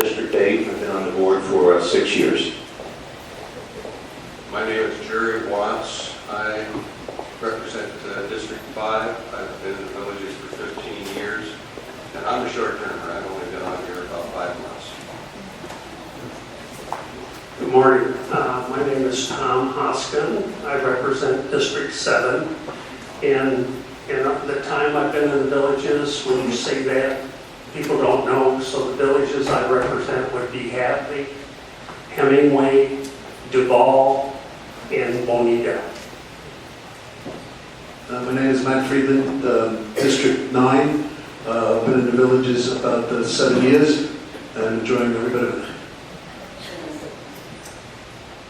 District 8. I've been on the board for 6 years. My name is Jerry Watts. I represent District 5. I've been in the villages for 15 years, and I'm a short-termer. I've only been on here about 5 months. Good morning. My name is Tom Hoskin. I represent District 7. And in the time I've been in the villages, when you say that, people don't know. So the villages I represent would be Hadley, Hemingway, Duval, and Bonita. My name is Matt Friedland, District 9. I've been in the villages about 7 years and enjoying every bit of it.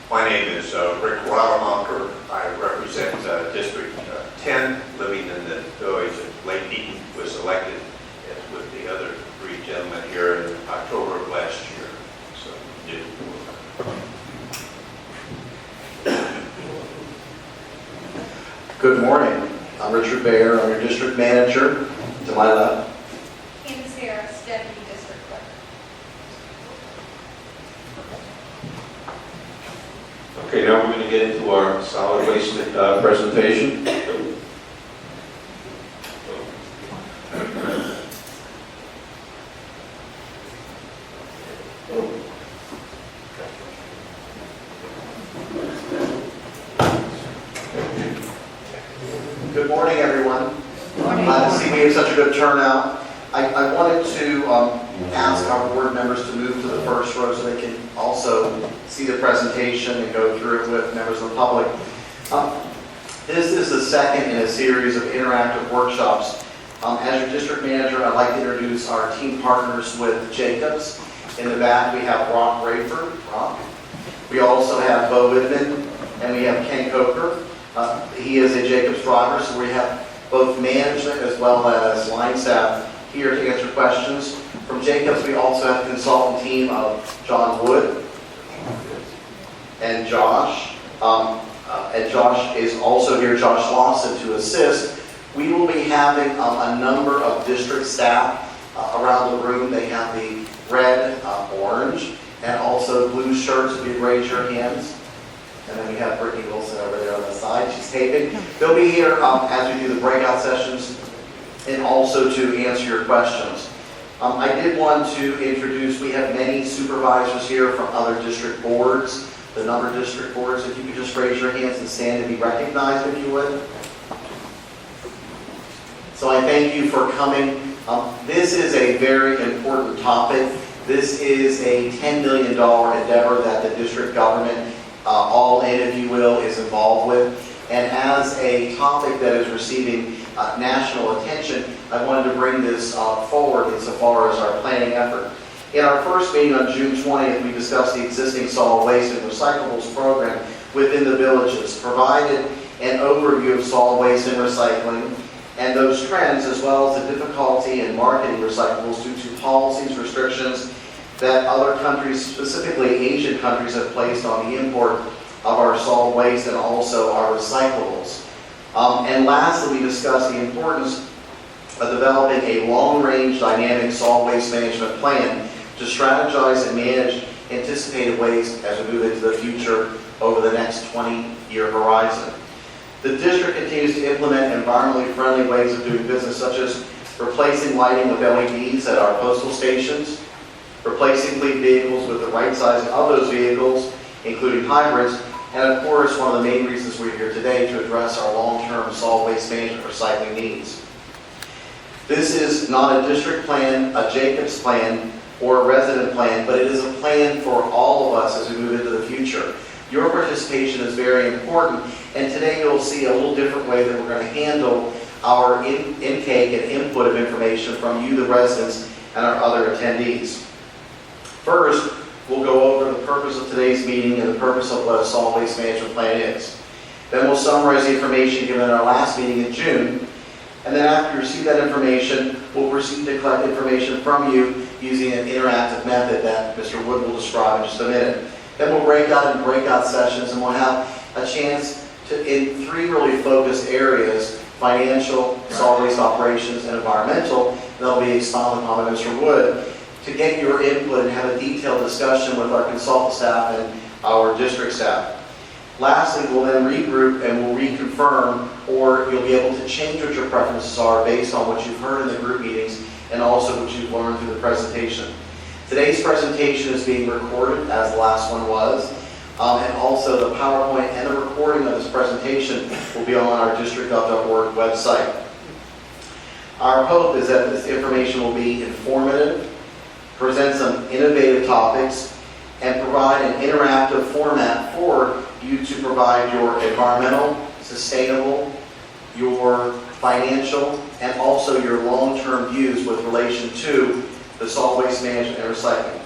My name is Rick Rademacher. I represent District 10, living in the village of Lake Eaton. Was elected with the other 3 gentlemen here in October of last year. So, new. Good morning. I'm Richard Bayer. I'm your district manager. To my left. Candace Harris, Deputy District Clerk. Okay, now we're going to get into our solid waste presentation. Good morning, everyone. Glad to see we have such a good turnout. I wanted to ask our board members to move to the first row so they can also see the presentation and go through it with members of the public. This is the second in a series of interactive workshops. As your district manager, I'd like to introduce our team partners with Jacobs. In the back, we have Rock Rayford. Rock. We also have Bo Whitman, and we have Ken Coker. He is a Jacobs driver, so we have both management as well as line staff here to answer questions. From Jacobs, we also have a consultant team of John Wood and Josh. And Josh is also here, Josh Lawson, to assist. We will be having a number of district staff around the room. They have the red, orange, and also blue shirts. If you'd raise your hands. And then we have Brittany Wilson over there on the side. She's taping. They'll be here as we do the breakout sessions and also to answer your questions. I did want to introduce, we have many supervisors here from other district boards, the number of district boards. If you could just raise your hands and stand to be recognized, if you would. So I thank you for coming. This is a very important topic. This is a $10 million endeavor that the district government, all in, if you will, is involved with. And as a topic that is receiving national attention, I wanted to bring this forward insofar as our planning effort. In our first meeting on June 20th, we discussed the existing solid waste and recyclables program within the villages, provided an overview of solid waste and recycling, and those trends, as well as the difficulty in marketing recyclables due to policies, restrictions that other countries, specifically Asian countries, have placed on the import of our solid waste and also our recyclables. And lastly, we discussed the importance of developing a long-range dynamic solid waste management plan to strategize and manage anticipated waste as we move into the future over the next 20-year horizon. The district continues to implement environmentally friendly ways of doing business, such as replacing lighting with LEDs at our postal stations, replacing fleet vehicles with the right size of those vehicles, including hybrids, and of course, one of the main reasons we're here today to address our long-term solid waste management recycling needs. This is not a district plan, a Jacobs plan, or a resident plan, but it is a plan for all of us as we move into the future. Your participation is very important, and today you'll see a little different way that we're going to handle our intake and input of information from you, the residents, and our other attendees. First, we'll go over the purpose of today's meeting and the purpose of what a solid waste management plan is. Then we'll summarize the information given in our last meeting in June. And then after you receive that information, we'll proceed to collect information from you using an interactive method that Mr. Wood will describe in just a minute. Then we'll break out in breakout sessions, and we'll have a chance to, in 3 really focused areas, financial, solid waste operations, and environmental, that'll be expounded upon by Mr. Wood, to get your input and have a detailed discussion with our consultant staff and our district staff. Lastly, we'll then regroup and we'll reconfirm, or you'll be able to change what your preferences are based on what you've heard in the group meetings and also what you've learned through the presentation. Today's presentation is being recorded, as the last one was, and also the PowerPoint and the recording of this presentation will be on our district.org website. Our hope is that this information will be informative, present some innovative topics, and provide an interactive format for you to provide your environmental, sustainable, your financial, and also your long-term views with relation to the solid waste management and recycling.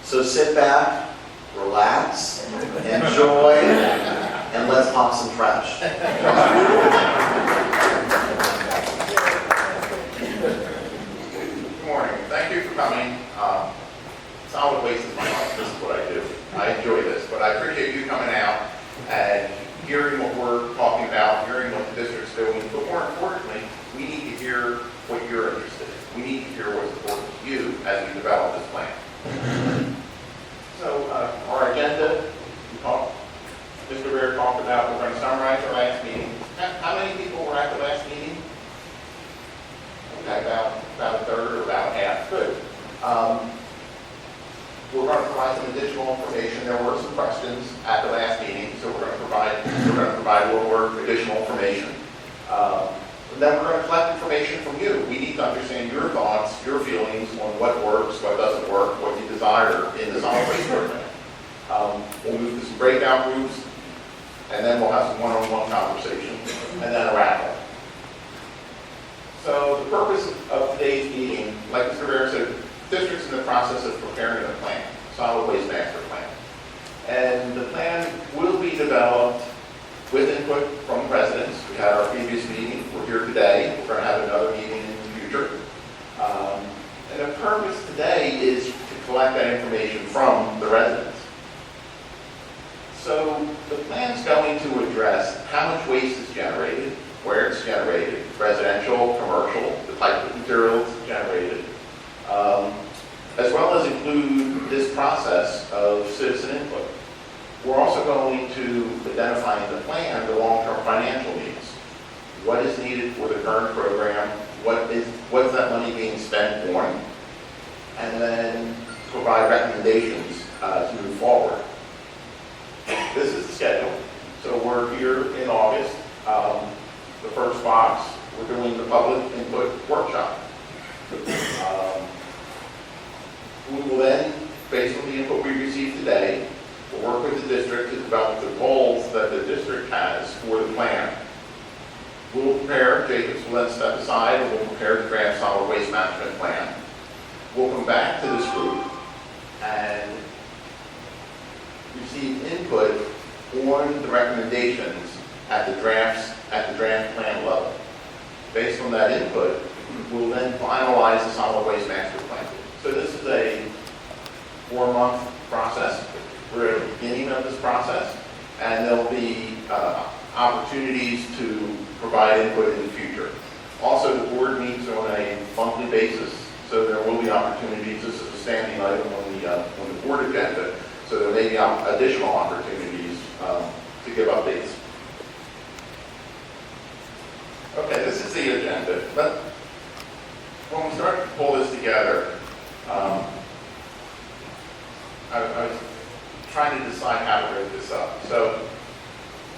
So sit back, relax, enjoy, and let's talk some trash. Good morning. Thank you for coming. Solid waste is my life. This is what I do. I enjoy this, but I appreciate you coming out and hearing what we're talking about, hearing what the district's doing, but more importantly, we need to hear what you're interested in. We need to hear what's important to you as we develop this plan. So our agenda, Mr. Bear talked about, we're going to summarize our last meeting. How many people were at the last meeting? Okay, about a third or about half. Good. We're going to provide some additional information. There were some questions at the last meeting, so we're going to provide a little more additional information. And then we're going to collect information from you. We need to understand your thoughts, your feelings on what works, what doesn't work, what you desire in the solid waste program. We'll move to some breakout groups, and then we'll have some one-on-one conversations, and then a wrap-up. So the purpose of today's meeting, like Mr. Bear said, the district's in the process of preparing a plan, solid waste master plan. And the plan will be developed with input from residents. We had our previous meeting, we're here today, we're going to have another meeting in the future. And the purpose today is to collect that information from the residents. So the plan's going to address how much waste is generated, where it's generated, residential, commercial, the type of materials generated, as well as include this process of citizen input. We're also going to identify in the plan the long-term financial needs. What is needed for the current program? What's that money being spent on? And then provide recommendations to move forward. This is the schedule. So we're here in August. The first box, we're doing the public input workshop. We will then, based on the input we received today, we'll work with the district to develop the goals that the district has for the plan. We'll prepare, Jacobs will then step aside, and we'll prepare the draft solid waste management plan. We'll come back to this group and receive input on the recommendations at the draft plan level. Based on that input, we'll then finalize the solid waste master plan. So this is a 4-month process. We're at the beginning of this process, and there'll be opportunities to provide input in the future. Also, the board meets on a monthly basis, so there will be opportunities. This is a standing item on the board agenda, so there may be additional opportunities to give updates. Okay, this is the agenda. But when we start to pull this together, I was trying to decide how to break this up. So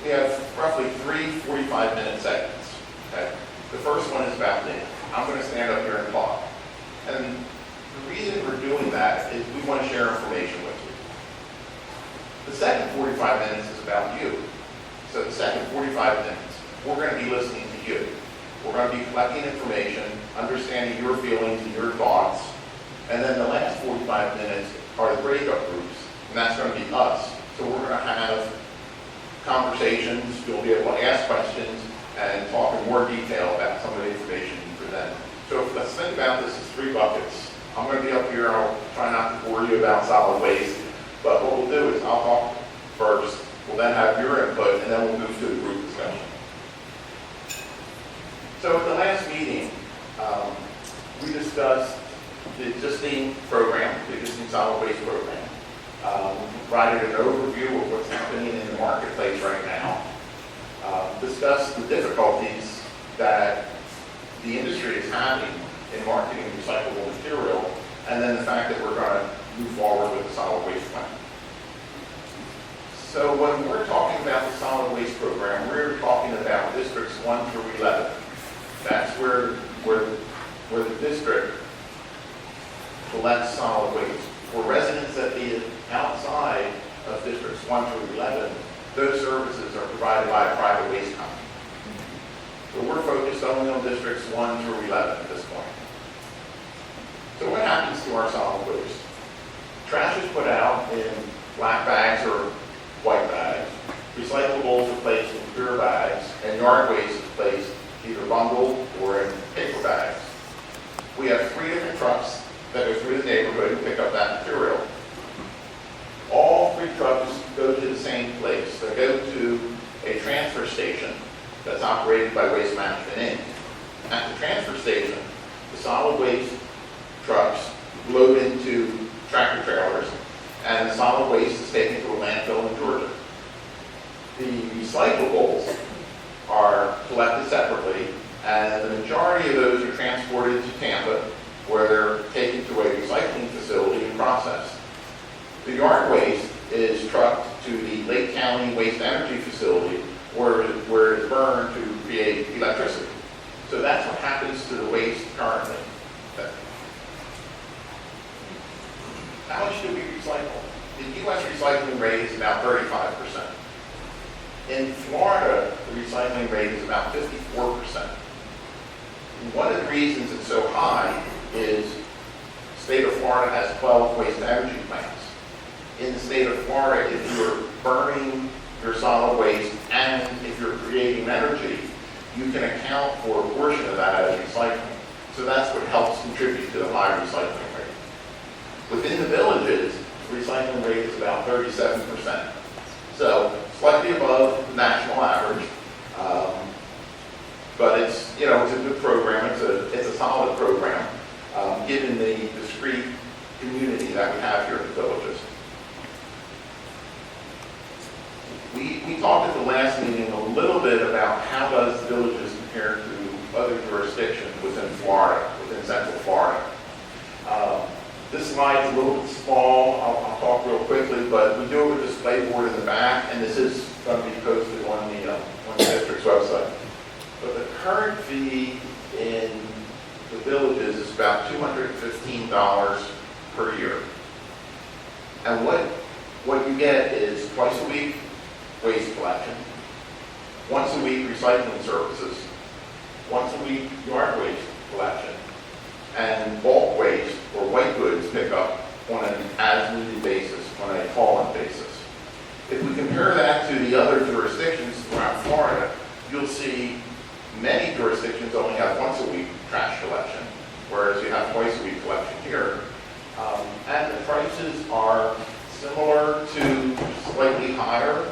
we have roughly 3 45-minute segments. Okay? The first one is about me. I'm going to stand up here and talk. And the reason we're doing that is we want to share information with you. The second 45 minutes is about you. So the second 45 minutes, we're going to be listening to you. We're going to be collecting information, understanding your feelings and your thoughts. And then the last 45 minutes are the breakup groups, and that's going to be us. So we're going to have conversations, you'll be able to ask questions, and talk in more detail about some of the information you present. So let's think about this as 3 buckets. I'm going to be up here, I'll try not to bore you about solid waste, but what we'll do is I'll talk first, we'll then have your input, and then we'll move to the group discussion. So at the last meeting, we discussed the existing program, the existing solid waste program. Provided an overview of what's happening in the marketplace right now. Discussed the difficulties that the industry is having in marketing recyclable material, and then the fact that we're going to move forward with the solid waste plan. So when we're talking about the solid waste program, we're talking about districts 1 through 11. That's where the district collects solid waste. For residents that live outside of districts 1 through 11, those services are provided by a private waste company. So we're focused only on districts 1 through 11 at this point. So what happens to our solid waste? Trash is put out in black bags or white bags. Recyclables are placed in clear bags, and yard waste is placed either bundled or in paper bags. We have 3 different trucks that go through the neighborhood and pick up that material. All 3 trucks go to the same place. They go to a transfer station that's operated by Waste Management Inc. At the transfer station, the solid waste trucks load into tractor trailers, and the solid waste is taken to a landfill in Georgia. The recyclables are collected separately, and the majority of those are transported to Tampa, where they're taken to a recycling facility and processed. The yard waste is trucked to the Lake County Waste Energy Facility, where it is burned to create electricity. So that's what happens to the waste currently. How much do we recycle? The U.S. recycling rate is about 35%. In Florida, the recycling rate is about 54%. One of the reasons it's so high is the state of Florida has 12 waste energy plants. In the state of Florida, if you're burning your solid waste and if you're creating energy, you can account for a portion of that as recycling. So that's what helps contribute to the high recycling rate. Within the villages, the recycling rate is about 37%. So slightly above the national average. But it's a good program. It's a solid program, given the discrete community that we have here at the villages. We talked at the last meeting a little bit about how does villages compare to other jurisdictions within Florida, within Central Florida. This slide's a little bit small. I'll talk real quickly, but we do have a display board in the back, and this is going to be posted on the district's website. But the current fee in the villages is about $215 per year. And what you get is twice a week waste collection, once a week recycling services, once a week yard waste collection, and bulk waste or white goods pickup on an as-needed basis, on a call-in basis. If we compare that to the other jurisdictions throughout Florida, you'll see many jurisdictions only have once a week trash collection, whereas you have twice a week collection here. And the prices are similar to slightly higher.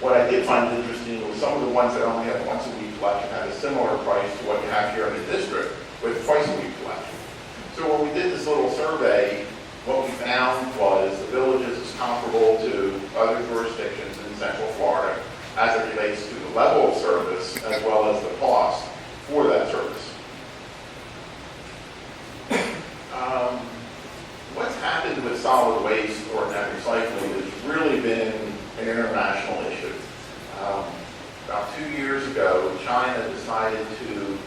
What I did find interesting was some of the ones that only have once a week collection had a similar price to what you have here in the district with twice a week collection. So when we did this little survey, what we found was the villages is comparable to other jurisdictions in Central Florida as it relates to the level of service as well as the cost for that service. What's happened with solid waste or net recycling has really been an international issue. About 2 years ago, China decided to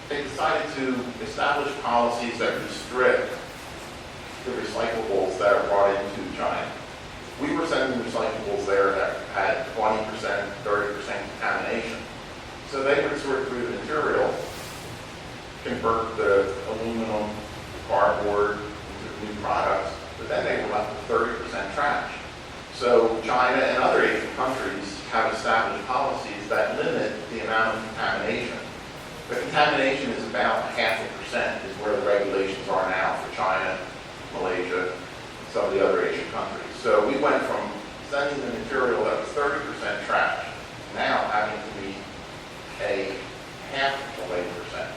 They decided to establish policies that restrict the recyclables that are brought into China. We were sending recyclables there that had 20%, 30% contamination. So they would sort through the material, convert the aluminum, cardboard into new products, but then they were left with 30% trash. So China and other Asian countries have established policies that limit the amount of contamination. The contamination is about 0.5% is where the regulations are now for China, Malaysia, and some of the other Asian countries. So we went from sending the material that was 30% trash, now having to meet a 0.5%.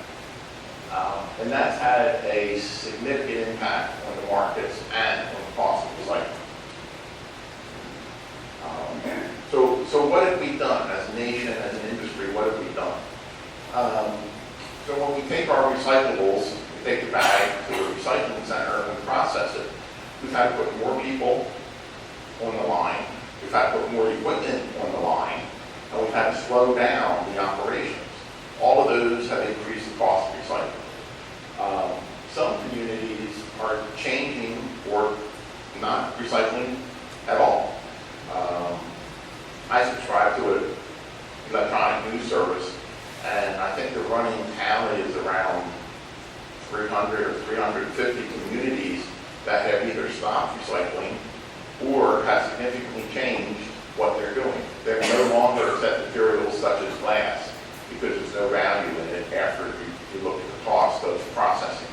And that's had a significant impact on the markets and on the cost of recycling. So what have we done as a nation, as an industry, what have we done? So when we take our recyclables, we take the bag to the recycling center and we process it, we've had to put more people on the line, we've had to put more equipment on the line, and we've had to slow down the operations. All of those have increased the cost of recycling. Some communities are changing or not recycling at all. I subscribe to an electronic news service, and I think the running tally is around 300 or 350 communities that have either stopped recycling or have significantly changed what they're doing. They're no longer accept materials such as glass because there's no value in it after you look at the cost of processing.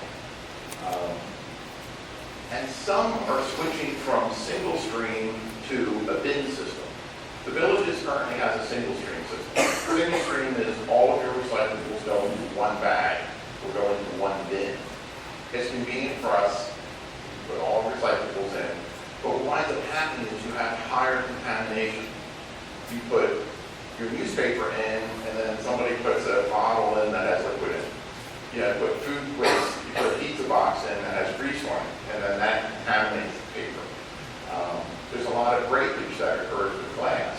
And some are switching from single stream to a bin system. The Villages currently has a single stream system. Single stream is all of your recyclables go into one bag or go into one bin. It's convenient for us to put all recyclables in, but what winds up happening is you have higher contamination. You put your newspaper in, and then somebody puts a bottle in that has liquid in it. You put food waste, you put a pizza box in that has grease on it, and then that contaminates the paper. There's a lot of breakage that occurs with glass.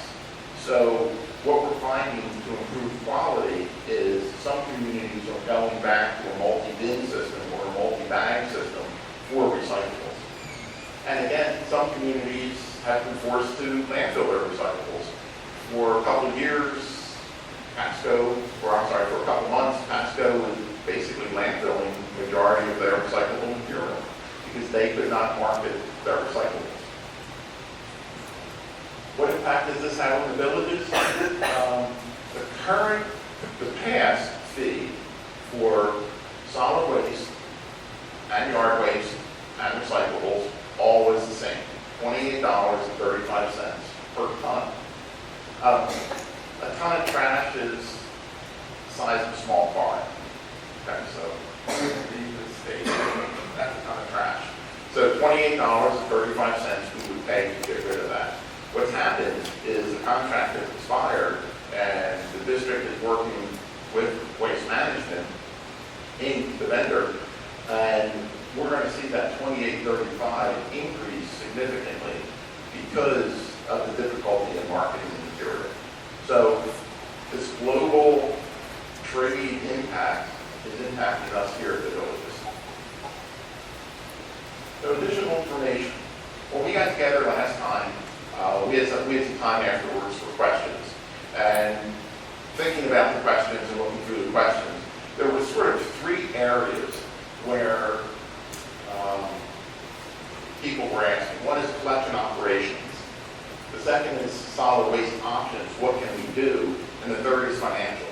So what we're finding to improve quality is some communities are going back to a multi-bin system or a multi-bag system for recyclables. And again, some communities have been forced to landfill their recyclables. For a couple of years, for a couple of months, Pasco was basically landfilling the majority of their recyclable material because they could not market their recyclables. What impact does this have on the Villages? The past fee for solid waste and yard waste and recyclables all was the same, $28.35 per ton. A ton of trash is the size of a small car. Okay, so that's a ton of trash. So $28.35 we would pay to get rid of that. What's happened is the contract has expired and the district is working with Waste Management, Inc., the vendor, and we're going to see that $28.35 increase significantly because of the difficulty in marketing the material. So this global trade impact is impacting us here at the Villages. So additional information. When we got together last time, we had some time afterwards for questions. And thinking about the questions and looking through the questions, there were sort of three areas where people were asking. One is collection operations. The second is solid waste options. What can we do? And the third is financial.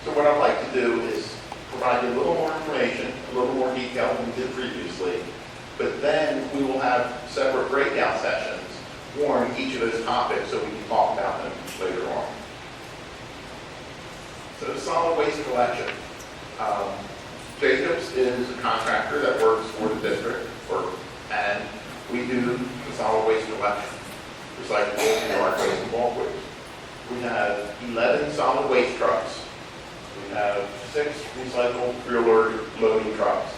So what I'd like to do is provide you a little more information, a little more detail than we did previously, but then we will have separate breakout sessions on each of those topics so we can talk about them later on. So solid waste collection. Jacobs is a contractor that works for the district, and we do the solid waste collection, recyclable, yard waste, and bulk waste. We have 11 solid waste trucks. We have 6 recycled rear loading trucks,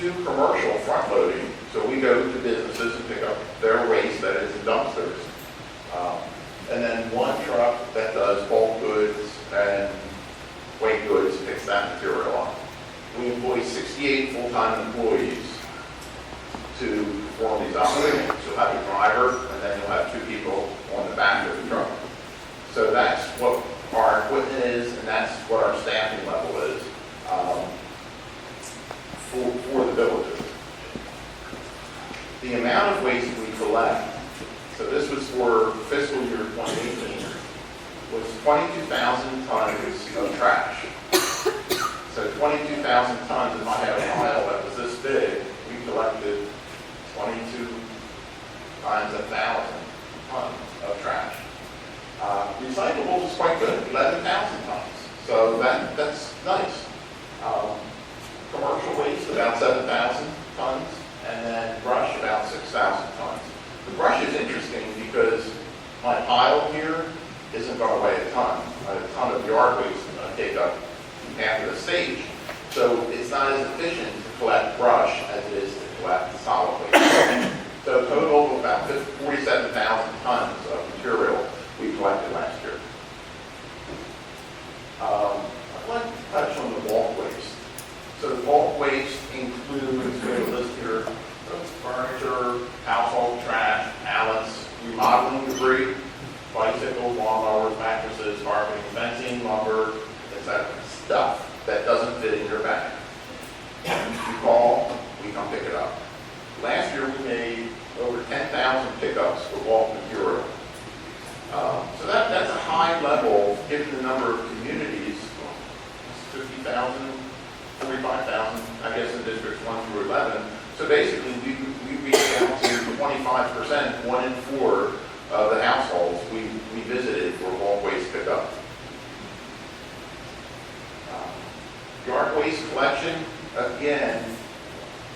2 commercial front loading, so we go to businesses and pick up their waste that is in dumpsters. And then 1 truck that does bulk goods and weight goods, picks that material up. We employ 68 full-time employees to perform these operations. You'll have a driver, and then you'll have 2 people on the back of the truck. So that's what our equipment is, and that's what our staffing level is for the Villages. The amount of waste we collect, so this was for fiscal year 2018, was 22,000 tons of trash. So 22,000 tons, if I had a pile that was this big, we collected 22 times 1,000 tons of trash. Recyclables is quite good, 11,000 tons. So that's nice. Commercial pile here isn't going to weigh a ton. A ton of yard waste is going to take up half of the stage. So it's not as efficient to collect brush as it is to collect solid waste. So a total of about 47,000 tons of material we collected last year. I'd like to touch on the bulk waste. So the bulk waste includes, we have a list here, furniture, household trash, pallets, remodeling debris, bicycles, lawnmowers, mattresses, carpeting, fencing, lumber, etc. Stuff that doesn't fit in your bag. You call, we come pick it up. Last year we made over 10,000 pickups for bulk material. So that's a high level, given the number of communities, 50,000, 45,000, I guess in districts 1 through 11. So basically we reached out to 25%, 1 in 4 of the households we visited for bulk waste pickup. Yard waste collection, again,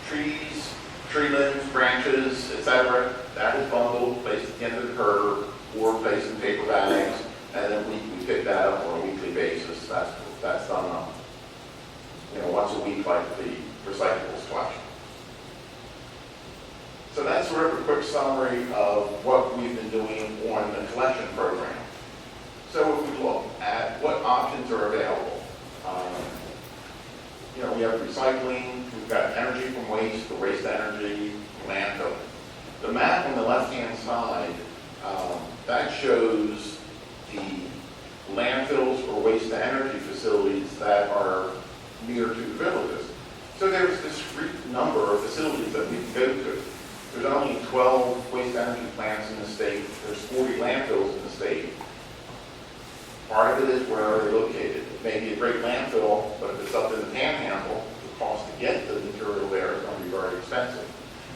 trees, tree limbs, branches, etc. That is bundled, placed at the end of the curb, or placed in paper bags, and then we pick that up on a weekly basis. That's done, once a week, like the recyclables collection. So that's sort of a quick summary of what we've been doing on the collection program. So if we look at what options are available, we have recycling, we've got energy from waste, the waste energy, landfill. The map on the left-hand side, that shows the landfills or waste energy facilities that are near to the villages. So there's a discrete number of facilities that we can go to. There's only 12 waste energy plants in the state. There's 40 landfills in the state. Part of it is where are they located. It may be a great landfill, but if it's up in the panhandle, the cost to get the material there is going to be very expensive.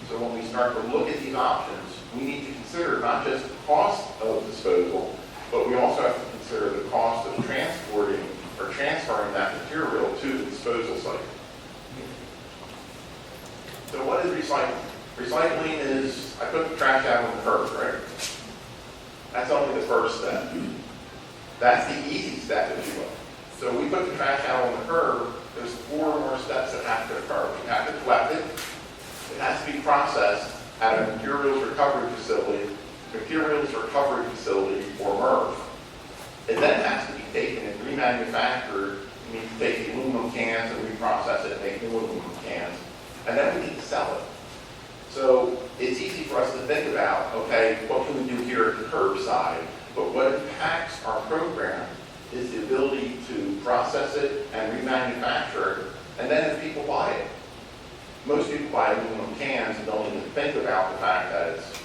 So when we start to look at these options, we need to consider not just the cost of disposal, but we also have to consider the cost of transporting or transferring that material to the disposal site. So what is recycling? Recycling is, I put the trash out on the curb, right? That's only the first step. That's the easy step, if you will. So we put the trash out on the curb, there's 4 more steps that have to occur. We have to collect it. It has to be processed at a materials recovery facility, or MRF. It then has to be taken and remanufactured. We need to take the aluminum cans and reprocess it and make new aluminum cans. And then we need to sell it. So it's easy for us to think about, okay, what can we do here at the curbside? But what impacts our program is the ability to process it and remanufacture it, and then if people buy it. Most people buy aluminum cans and don't even think about the fact that it's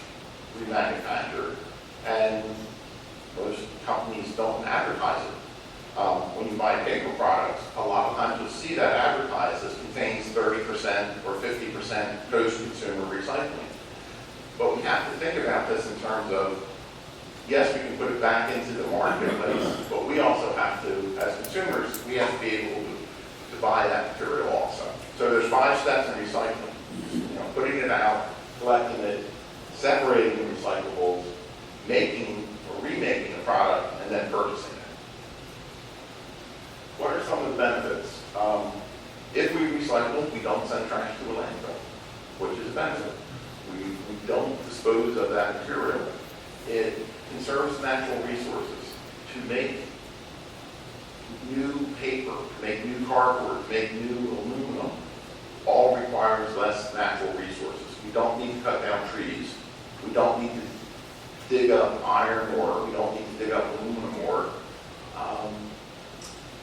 remanufactured, and most companies don't advertise it. When you buy paper products, a lot of times you'll see that advertised as contains 30% or 50% post-consumer recycling. But we have to think about this in terms of, yes, we can put it back into the marketplace, but we also have to, as consumers, we have to be able to buy that material also. So there's 5 steps in recycling. Putting it out, collecting it, separating the recyclables, making or remaking a product, and then purchasing it. What are some of the benefits? If we recycle, we don't send trash to a landfill, which is a benefit. We don't dispose of that material. It conserves natural resources. To make new paper, to make new cardboard, to make new aluminum, all requires less natural resources. We don't need to cut down trees. We don't need to dig up iron ore. We don't need to dig up aluminum ore.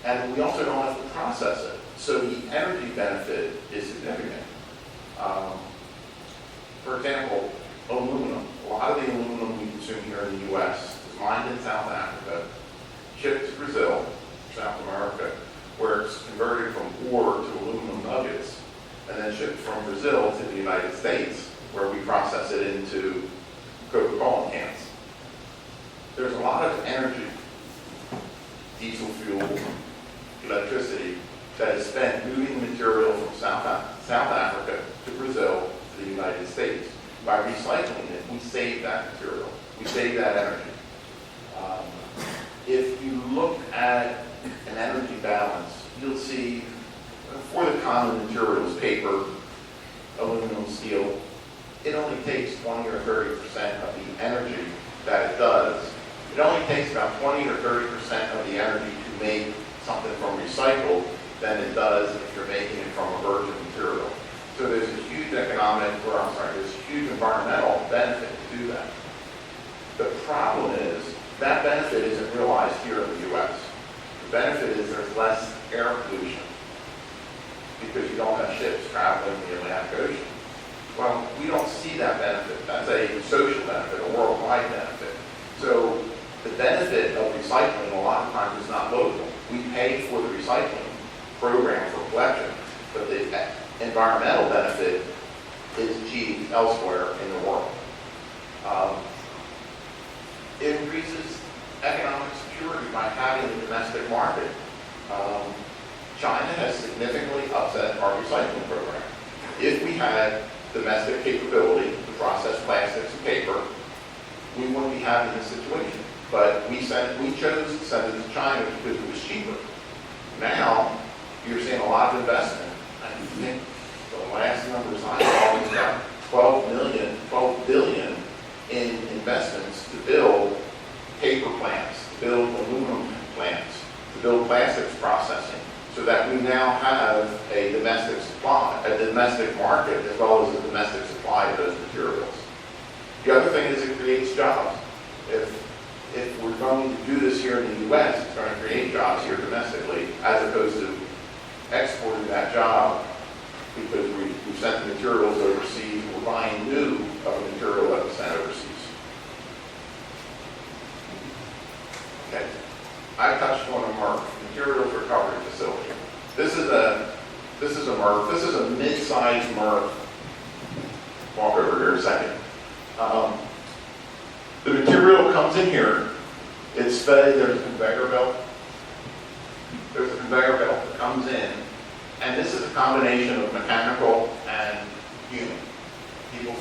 And we also don't have to process it. So the energy benefit is significant. For example, aluminum. A lot of the aluminum we consume here in the U.S. is mined in South Africa, shipped to Brazil, South America, where it's converted from ore to aluminum nuggets, and then shipped from Brazil to the United States, where we process it into Coca-Cola cans. There's a lot of energy, diesel fuel, electricity, that is spent moving material from South Africa to Brazil to the United States. By recycling it, we save that material. We save that energy. If you look at an energy balance, you'll see for the common materials, paper, aluminum, steel, it only takes 20 or 30% of the energy that it does. It only takes about 20 or 30% of the energy to make something from recycled than it does if you're making it from a virgin material. So there's a huge there's a huge environmental benefit to do that. The problem is that benefit isn't realized here in the U.S. The benefit is there's less air pollution because you don't have ships traveling the Atlantic Ocean. Well, we don't see that benefit. That's a social benefit, a worldwide benefit. So the benefit of recycling a lot of times is not local. We pay for the recycling program for collection, but the environmental benefit is achieved elsewhere in the world. It increases economic security by having a domestic market. China has significantly upset our recycling program. If we had domestic capability to process plastics and paper, we wouldn't be having this situation. But we chose to send it to China because it was cheaper. Now, you're seeing a lot of investment. I think the last numbers I saw was about 12 billion in investments to build paper plants, to build aluminum plants, to build plastics processing, so that we now have a domestic supply, a domestic market, as well as a domestic supply of those materials. The other thing is it creates jobs. If we're going to do this here in the U.S., it's going to create jobs here domestically, as opposed to exporting that job because we've sent the materials overseas, we're buying new of a material that was sent overseas. Okay, I touched on a MRF, Materials Recovery Facility. This is a MRF. This is a mid-sized MRF. Walk over here a second. The material comes in here. It's fed. There's a conveyor belt. There's a conveyor belt that comes in, and this is a combination of mechanical and human. People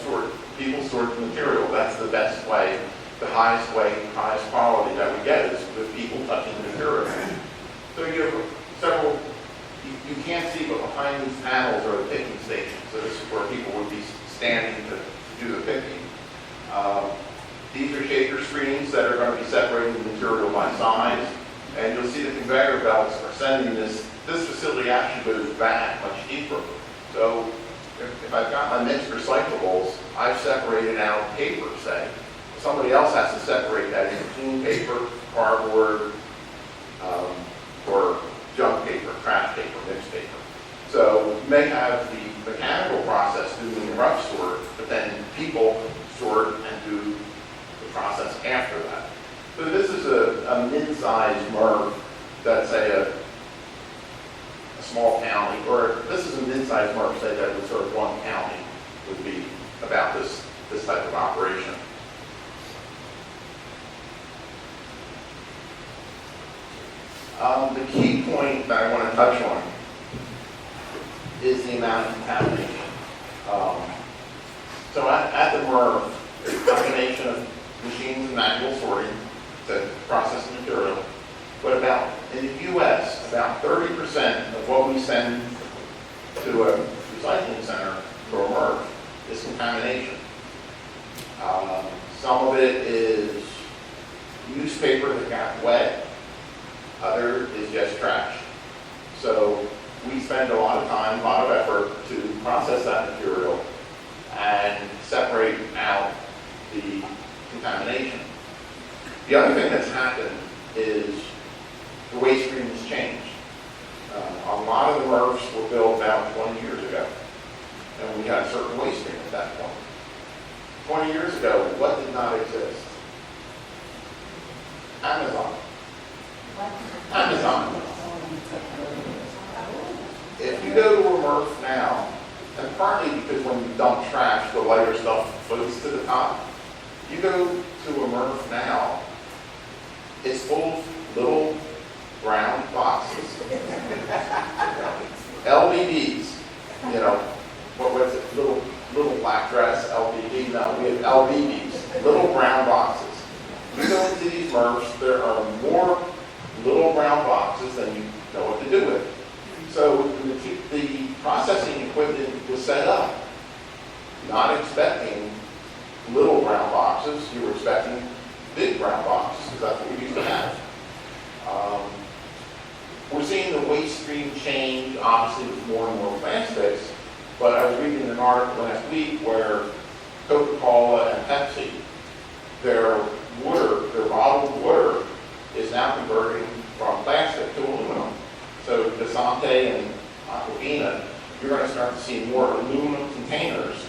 sort the material. That's the best way. The highest quality that we get is with people touching the material. So you have several, you can't see, but behind these panels are the picking stations. So this is where people would be standing to do the picking. These are shaker screens that are going to be separating the material by size. And you'll see the conveyor belts are sending this facility actually goes back much deeper. So if I've got my mixed recyclables, I've separated out paper, say. Somebody else has to separate that into clean paper, cardboard, or junk paper, trash paper, mixed paper. So you may have the mechanical process doing the rough sort, but then people sort and do the process after that. So this is a mid-sized MRF that's a small county, or this is a mid-sized MRF, say that would serve one county, would be about this type of operation. The key point that I want to touch on is the amount of contamination. So at the MRF, there's a combination of machines and manual sorting to process the material. But in the U.S., about 30% of what we send to a recycling center for a MRF is contamination. Some of it is newspaper that got wet. Other is just trash. So we spend a lot of time, a lot of effort to process that material and separate out the contamination. The other thing that's happened is the waste stream has changed. A lot of the MRFs were built about 20 years ago, and we had a certain waste stream at that point. 20 years ago, what did not exist? Amazon. If you go to a MRF now, and partly because when you dump trash, the lighter stuff floats to the top. You go to a MRF now, it's full of little brown boxes. LBDs, what was it? Little black dress, LBD. No, we have LBDs, little brown boxes. You go into these MRFs, there are more little brown boxes than you know what to do with. So the processing equipment was set up not expecting little brown boxes, you were expecting big brown boxes, because that's what we used to have. We're seeing the waste stream change, obviously, with more and more plastics, but I was reading an article last week where Coca-Cola and Pepsi, their bottled water is now converting from plastic to aluminum. So Desante and Aquafina, you're going to start to see more aluminum containers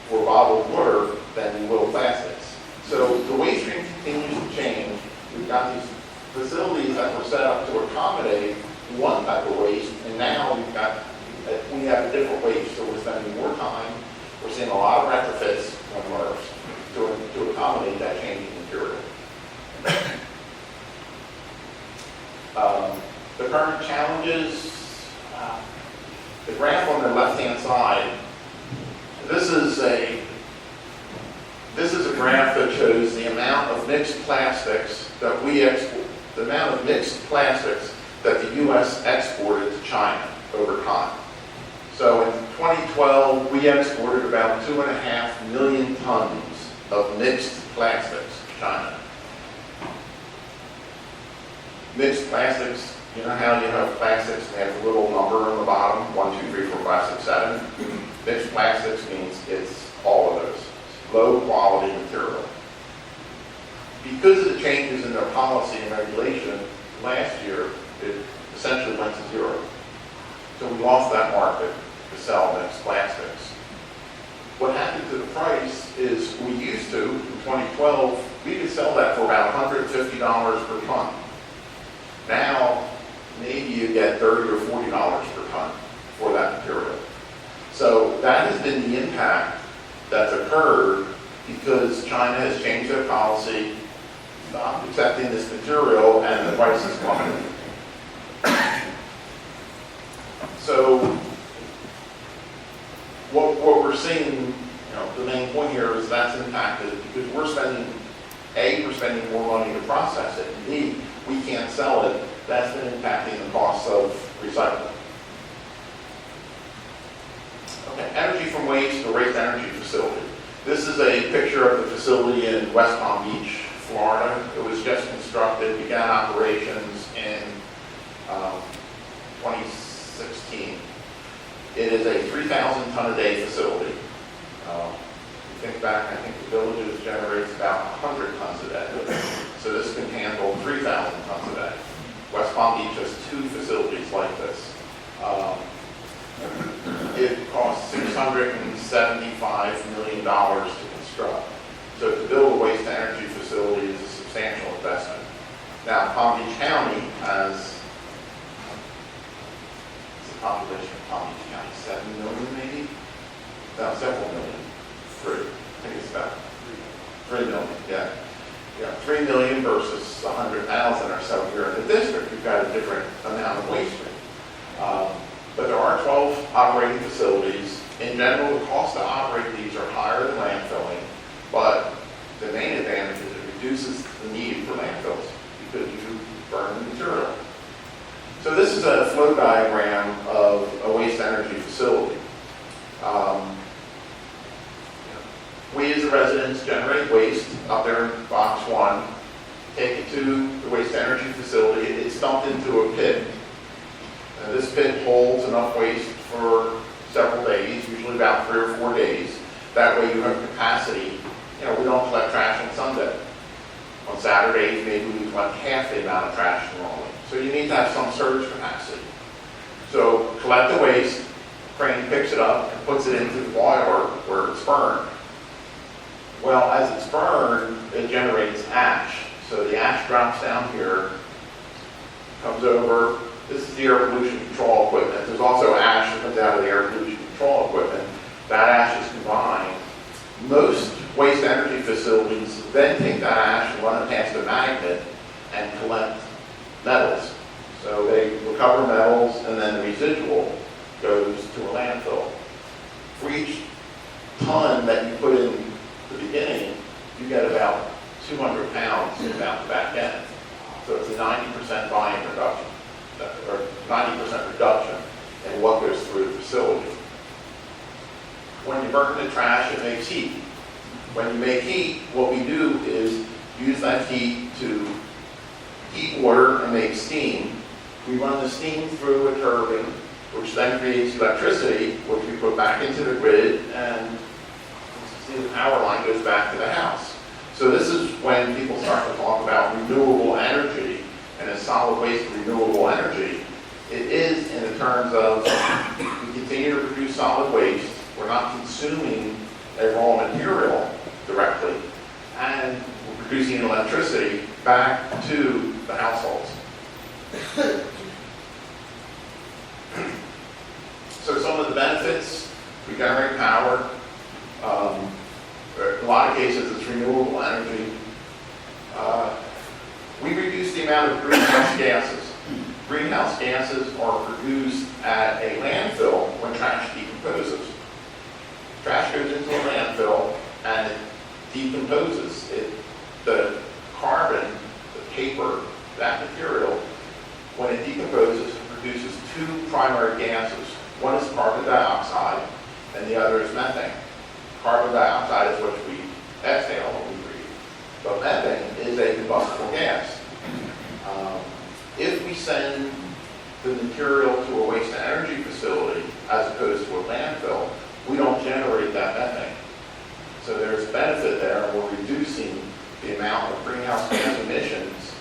for bottled water than you will plastics. So the waste stream continues to change. We've got these facilities that were set up to accommodate one type of waste, and now we have a different waste, so we're spending more time. We're seeing a lot of retrofits on MRFs to accommodate that changing material. The current challenges, the graph on the left-hand side, this is a graph that shows the amount of mixed plastics that we export, the amount of mixed plastics that the U.S. exported to China over time. So in 2012, we exported about 2.5 million tons of mixed plastics to China. Mixed plastics, you know how you have plastics and they have a little number on the bottom, 1, 2, 3, 4, 5, 6, 7. Mixed plastics means it's all of those, low quality material. Because of the changes in their policy and regulation, last year it essentially went to zero. So we lost that market to sell mixed plastics. What happened to the price is we used to, in 2012, we could sell that for about $150 per ton. Now, maybe you get $30 or $40 per ton for that material. So that has been the impact that's occurred because China has changed their policy, stopped accepting this material, and the price is plummeted. So what we're seeing, the main point here is that's impacted because we're spending more money to process it, and B, we can't sell it. That's been impacting the costs of recycling. Okay, energy from waste, the waste energy facility. This is a picture of the facility in West Palm Beach, Florida. It was just constructed, began operations in 2016. It is a 3,000 ton a day facility. Think back, I think the villages generates about 100 tons a day. So this can handle 3,000 tons a day. West Palm Beach has 2 facilities like this. It costs $675 million to construct. So to build a waste energy facility is a substantial investment. Now, Palm Beach County has, it's the population of Palm Beach County, 7 million maybe? No, several million. 3. I think it's about 3 million, yeah. 3 million versus 100,000 or so here in the district. We've got a different amount of waste stream. But there are 12 operating facilities. In general, the cost to operate these are higher than landfilling, but the main advantage is it reduces the need for landfills because you burn the material. So this is a flow diagram of a waste energy facility. We as the residents generate waste up there in box 1, take it to the waste energy facility. It's dumped into a pit. This pit holds enough waste for several days, usually about 3 or 4 days. That way you have capacity. We don't collect trash on Sunday. On Saturdays, maybe we collect half the amount of trash normally. So you need to have some surge capacity. So collect the waste, crane picks it up and puts it into the boiler where it's burned. Well, as it's burned, it generates ash. So the ash drops down here, comes over. This is the air pollution control equipment. There's also ash that comes out of the air pollution control equipment. That ash is combined. Most waste energy facilities then take that ash and run it past a magnet and collect metals. So they recover metals, and then the residual goes to a landfill. For each ton that you put in the beginning, you get about 200 pounds down the back end. So it's a 90% volume reduction, or 90% reduction in what goes through the facility. When you burn the trash, it makes heat. When you make heat, what we do is use that heat to heat water and make steam. We run the steam through a turbine, which then creates electricity, which we put back into the grid, and see the power line goes back to the house. So this is when people start to talk about renewable energy, and as solid waste renewable energy, it is in the terms of we continue to produce solid waste, we're not consuming a raw material directly, and we're producing electricity back to the households. So some of the benefits, we generate power. In a lot of cases, it's renewable energy. We reduce the amount of greenhouse gases. Greenhouse gases are produced at a landfill when trash decomposes. Trash goes into a landfill and it decomposes. The carbon, the paper, that material, when it decomposes, it produces two primary gases. One is carbon dioxide and the other is methane. Carbon dioxide is what we exhale when we breathe, but methane is a combustible gas. If we send the material to a waste and energy facility as opposed to a landfill, we don't generate that methane. So there's benefit there, and we're reducing the amount of greenhouse gas emissions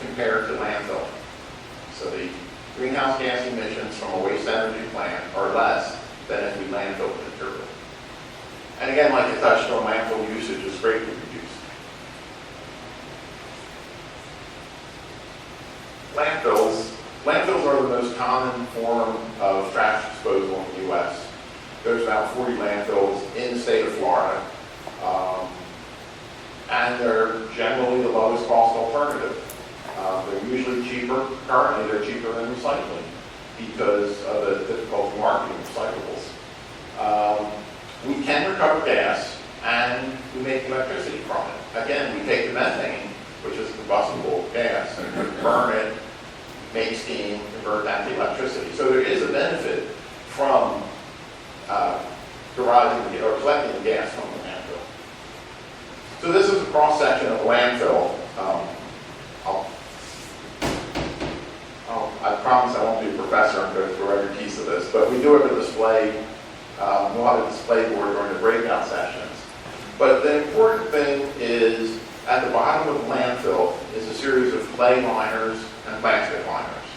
compared to landfill. So the greenhouse gas emissions from a waste energy plant are less than if we landfill the material. And again, like I touched on, landfill usage is greatly reduced. Landfills are the most common form of trash disposal in the U.S. There's about 40 landfills in the state of Florida, and they're generally the lowest cost alternative. They're usually cheaper. Currently, they're cheaper than recycling because of the difficulty marketing recyclables. We can recover gas, and we make electricity from it. Again, we take the methane, which is combustible gas, and we burn it, make steam, convert that to electricity. So there is a benefit from deriving or collecting the gas from the landfill. So this is a cross-section of a landfill. I promise I won't be a professor and go through every piece of this, but we do have a display. We'll have a display board during the breakout sessions. But the important thing is, at the bottom of the landfill is a series of clay liners and plastic liners.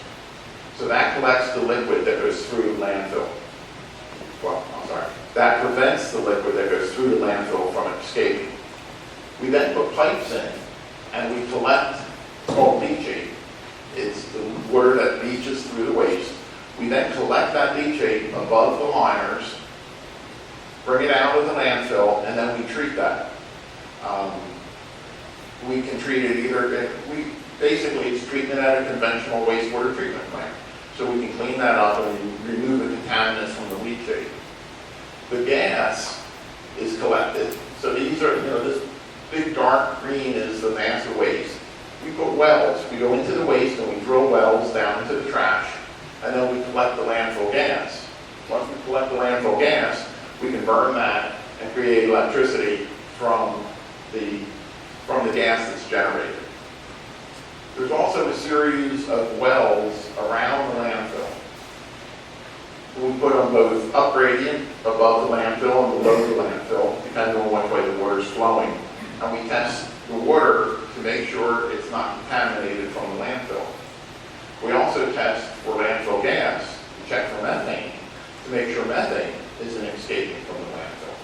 So that collects the liquid that goes through the landfill. That prevents the liquid that goes through the landfill from escaping. We then put pipes in, and we collect, it's called leachate. It's the water that leaches through the waste. We then collect that leachate above the liners, bring it out of the landfill, and then we treat that. We can treat it basically it's treatment at a conventional wastewater treatment plant. So we can clean that up and remove the contaminants from the leachate. The gas is collected. So these are, this big dark green is the mass of waste. We put wells. We go into the waste and we drill wells down into the trash, and then we collect the landfill gas. Once we collect the landfill gas, we can burn that and create electricity from the gas that's generated. There's also a series of wells around the landfill. We put them both up gradient above the landfill and below the landfill, depending on which way the water is flowing. And we test the water to make sure it's not contaminated from the landfill. We also test for landfill gas, we check for methane, to make sure methane isn't escaping from the landfill.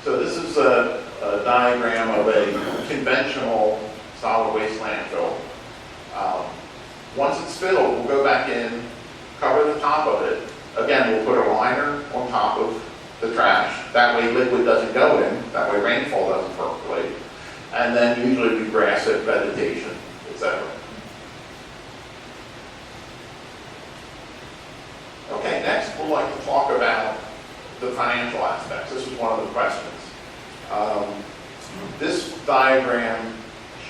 So this is a diagram of a conventional solid waste landfill. Once it's filled, we'll go back in, cover the top of it. Again, we'll put a liner on top of the trash. That way liquid doesn't go in. That way rainfall doesn't percolate. And then usually we grass it, vegetation, etc. Okay, next we'd like to talk about the financial aspects. This is one of the questions. This diagram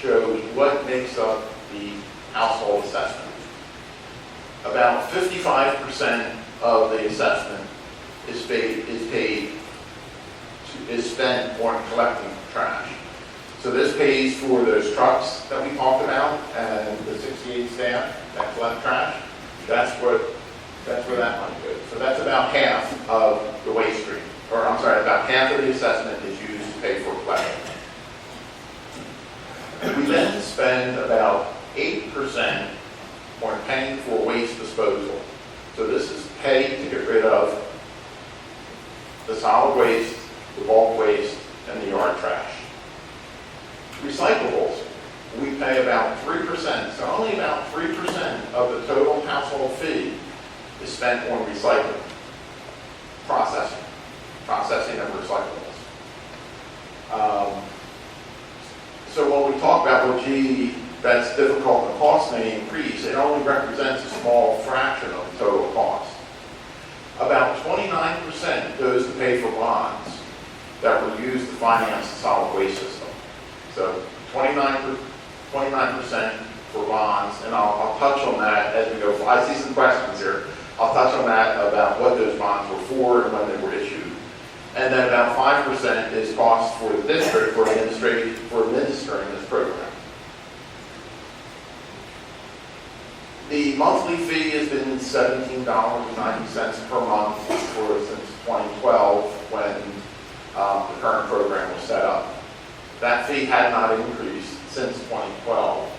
shows what makes up the household assessment. About 55% of the assessment is spent on collecting trash. So this pays for those trucks that we talked about and the 68 staff that collect trash. That's where that money goes. So that's about half of the waste stream, or I'm sorry, about half of the assessment is used to pay for collection. We then spend about 8% on paying for waste disposal. So this is pay to get rid of the solid waste, the bulk waste, and the yard trash. Recyclables, we pay about 3%, so only about 3% of the total household fee is spent on recycling, processing of recyclables. So when we talk about, well, gee, that's difficult and the cost may increase, it only represents a small fraction of the total cost. About 29% goes to pay for bonds that were used to finance the solid waste system. So 29% for bonds, and I'll touch on that as we go. I see some questions here. I'll touch on that about what those bonds were for and when they were issued. And then about 5% is cost for the district for administering this program. The monthly fee has been $17.90 per month since 2012 when the current program was set up. That fee had not increased since 2012.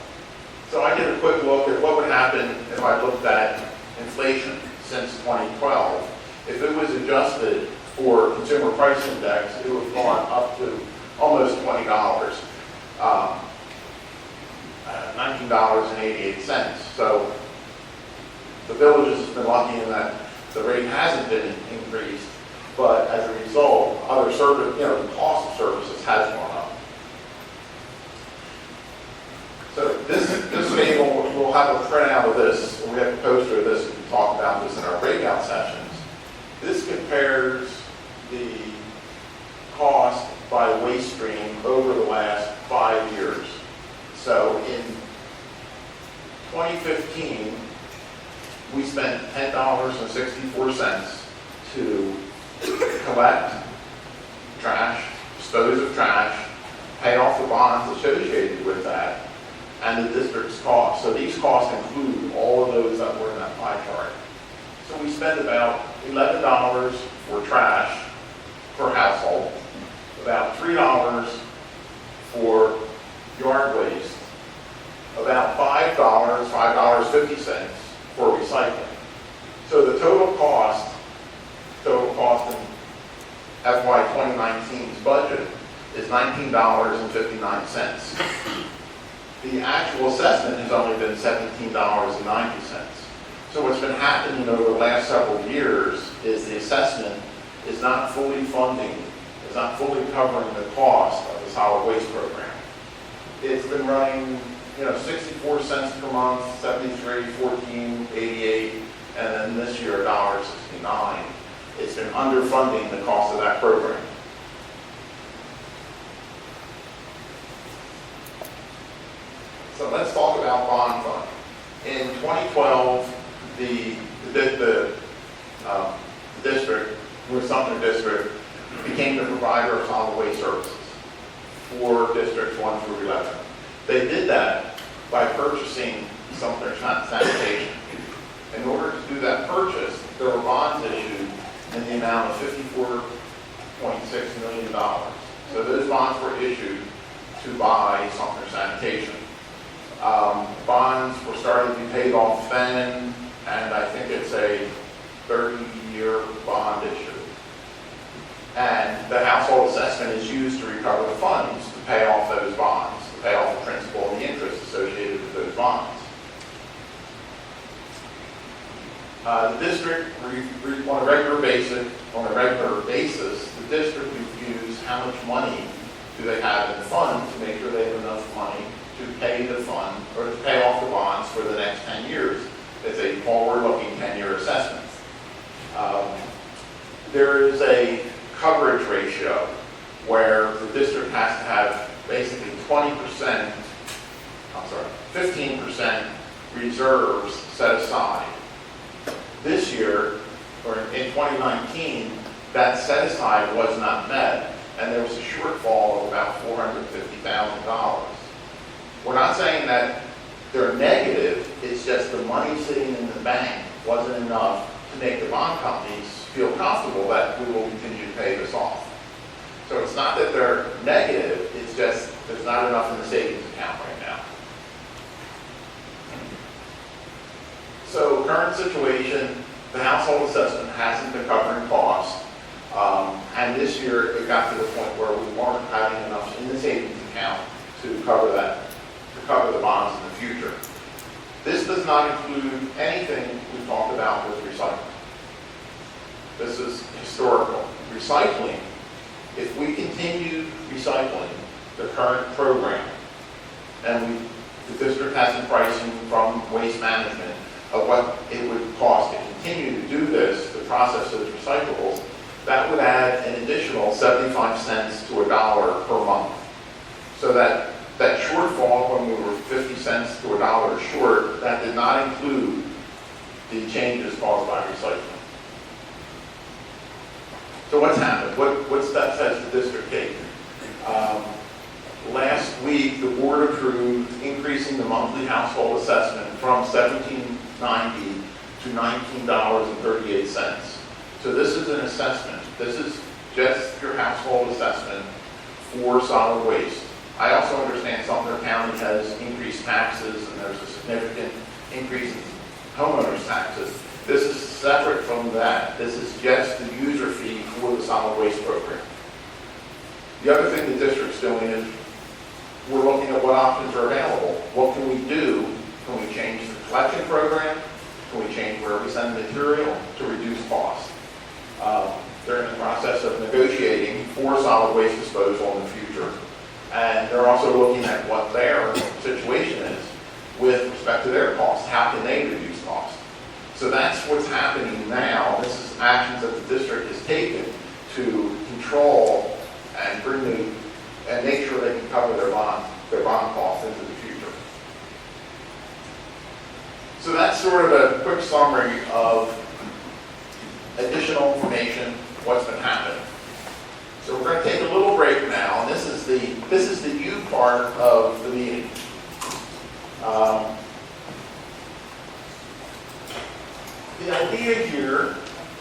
So I did a quick look at what would happen if I looked at inflation since 2012. If it was adjusted for consumer price index, it would have gone up to almost $20, $19.88. So the village has been lucky in that the rate hasn't been increased, but as a result, other service, the cost of services has gone up. So this table, we'll have a printout of this, we have a poster of this, we can talk about this in our breakout sessions. This compares the cost by waste stream over the last 5 years. So in 2015, we spent $10.64 to collect trash, dispose of trash, pay off the bonds associated with that, and the district's costs. So these costs include all of those that were in that pie chart. So we spend about $11 for trash per household, about $3 for yard waste, about $5.50 for recycling. So the total cost in FY 2019's budget is $19.59. The actual assessment has only been $17.90. So what's been happening over the last several years is the assessment is not fully covering the cost of the solid waste program. It's been running, 64 cents per month, 73, 14, 88, and then this year $1.69. It's been underfunding the cost of that program. So let's talk about bond fund. In 2012, the district, North Sumter District, became the provider of solid waste services for districts 1 through 11. They did that by purchasing Sumter Sanitation. In order to do that purchase, there were bonds issued in the amount of $54.6 million. So those bonds were issued to buy Sumter Sanitation. Bonds were starting to be paid off then, and I think it's a 30-year bond issue. And the household assessment is used to recover the funds to pay off those bonds, to pay off the principal and the interest associated with those bonds. The district, on a regular basis, the district reviews how much money do they have in the fund to make sure they have enough money to pay the fund or to pay off the bonds for the next 10 years. It's a forward-looking 10-year assessment. There is a coverage ratio where the district has to have basically 15% reserves set aside. This year, or in 2019, that set aside was not met, and there was a shortfall of about $450,000. We're not saying that they're negative, it's just the money sitting in the bank wasn't enough to make the bond companies feel comfortable that we will continue to pay this off. So it's not that they're negative, it's just there's not enough in the savings account right now. So current situation, the household assessment hasn't been covering costs. And this year it got to the point where we weren't having enough in the savings account to cover the bonds in the future. This does not include anything we talked about with recycling. This is historical. Recycling, if we continue recycling the current program, and the district has some pricing from Waste Management of what it would cost to continue to do this, the process of recyclables, that would add an additional 75 cents to $1 per month. So that shortfall, when we were 50 cents to $1 short, that did not include the changes caused by recycling. So what's happened? What steps has the district taken? Last week, the board approved increasing the monthly household assessment from $17.90 to $19.38. So this is an assessment. This is just your household assessment for solid waste. I also understand Sumter County has increased taxes, and there's a significant increase in homeowners' taxes. This is separate from that. This is just the user fee for the solid waste program. The other thing the district's doing is we're looking at what options are available. What can we do? Can we change the collection program? Can we change where we send material to reduce costs? They're in the process of negotiating for solid waste disposal in the future. And they're also looking at what their situation is with respect to their costs. How can they reduce costs? So that's what's happening now. This is actions that the district has taken to control and and make sure they can cover their bond costs into the future. So that's sort of a quick summary of additional information, what's been happening. So we're going to take a little break now, and this is the you part of the meeting. The idea here,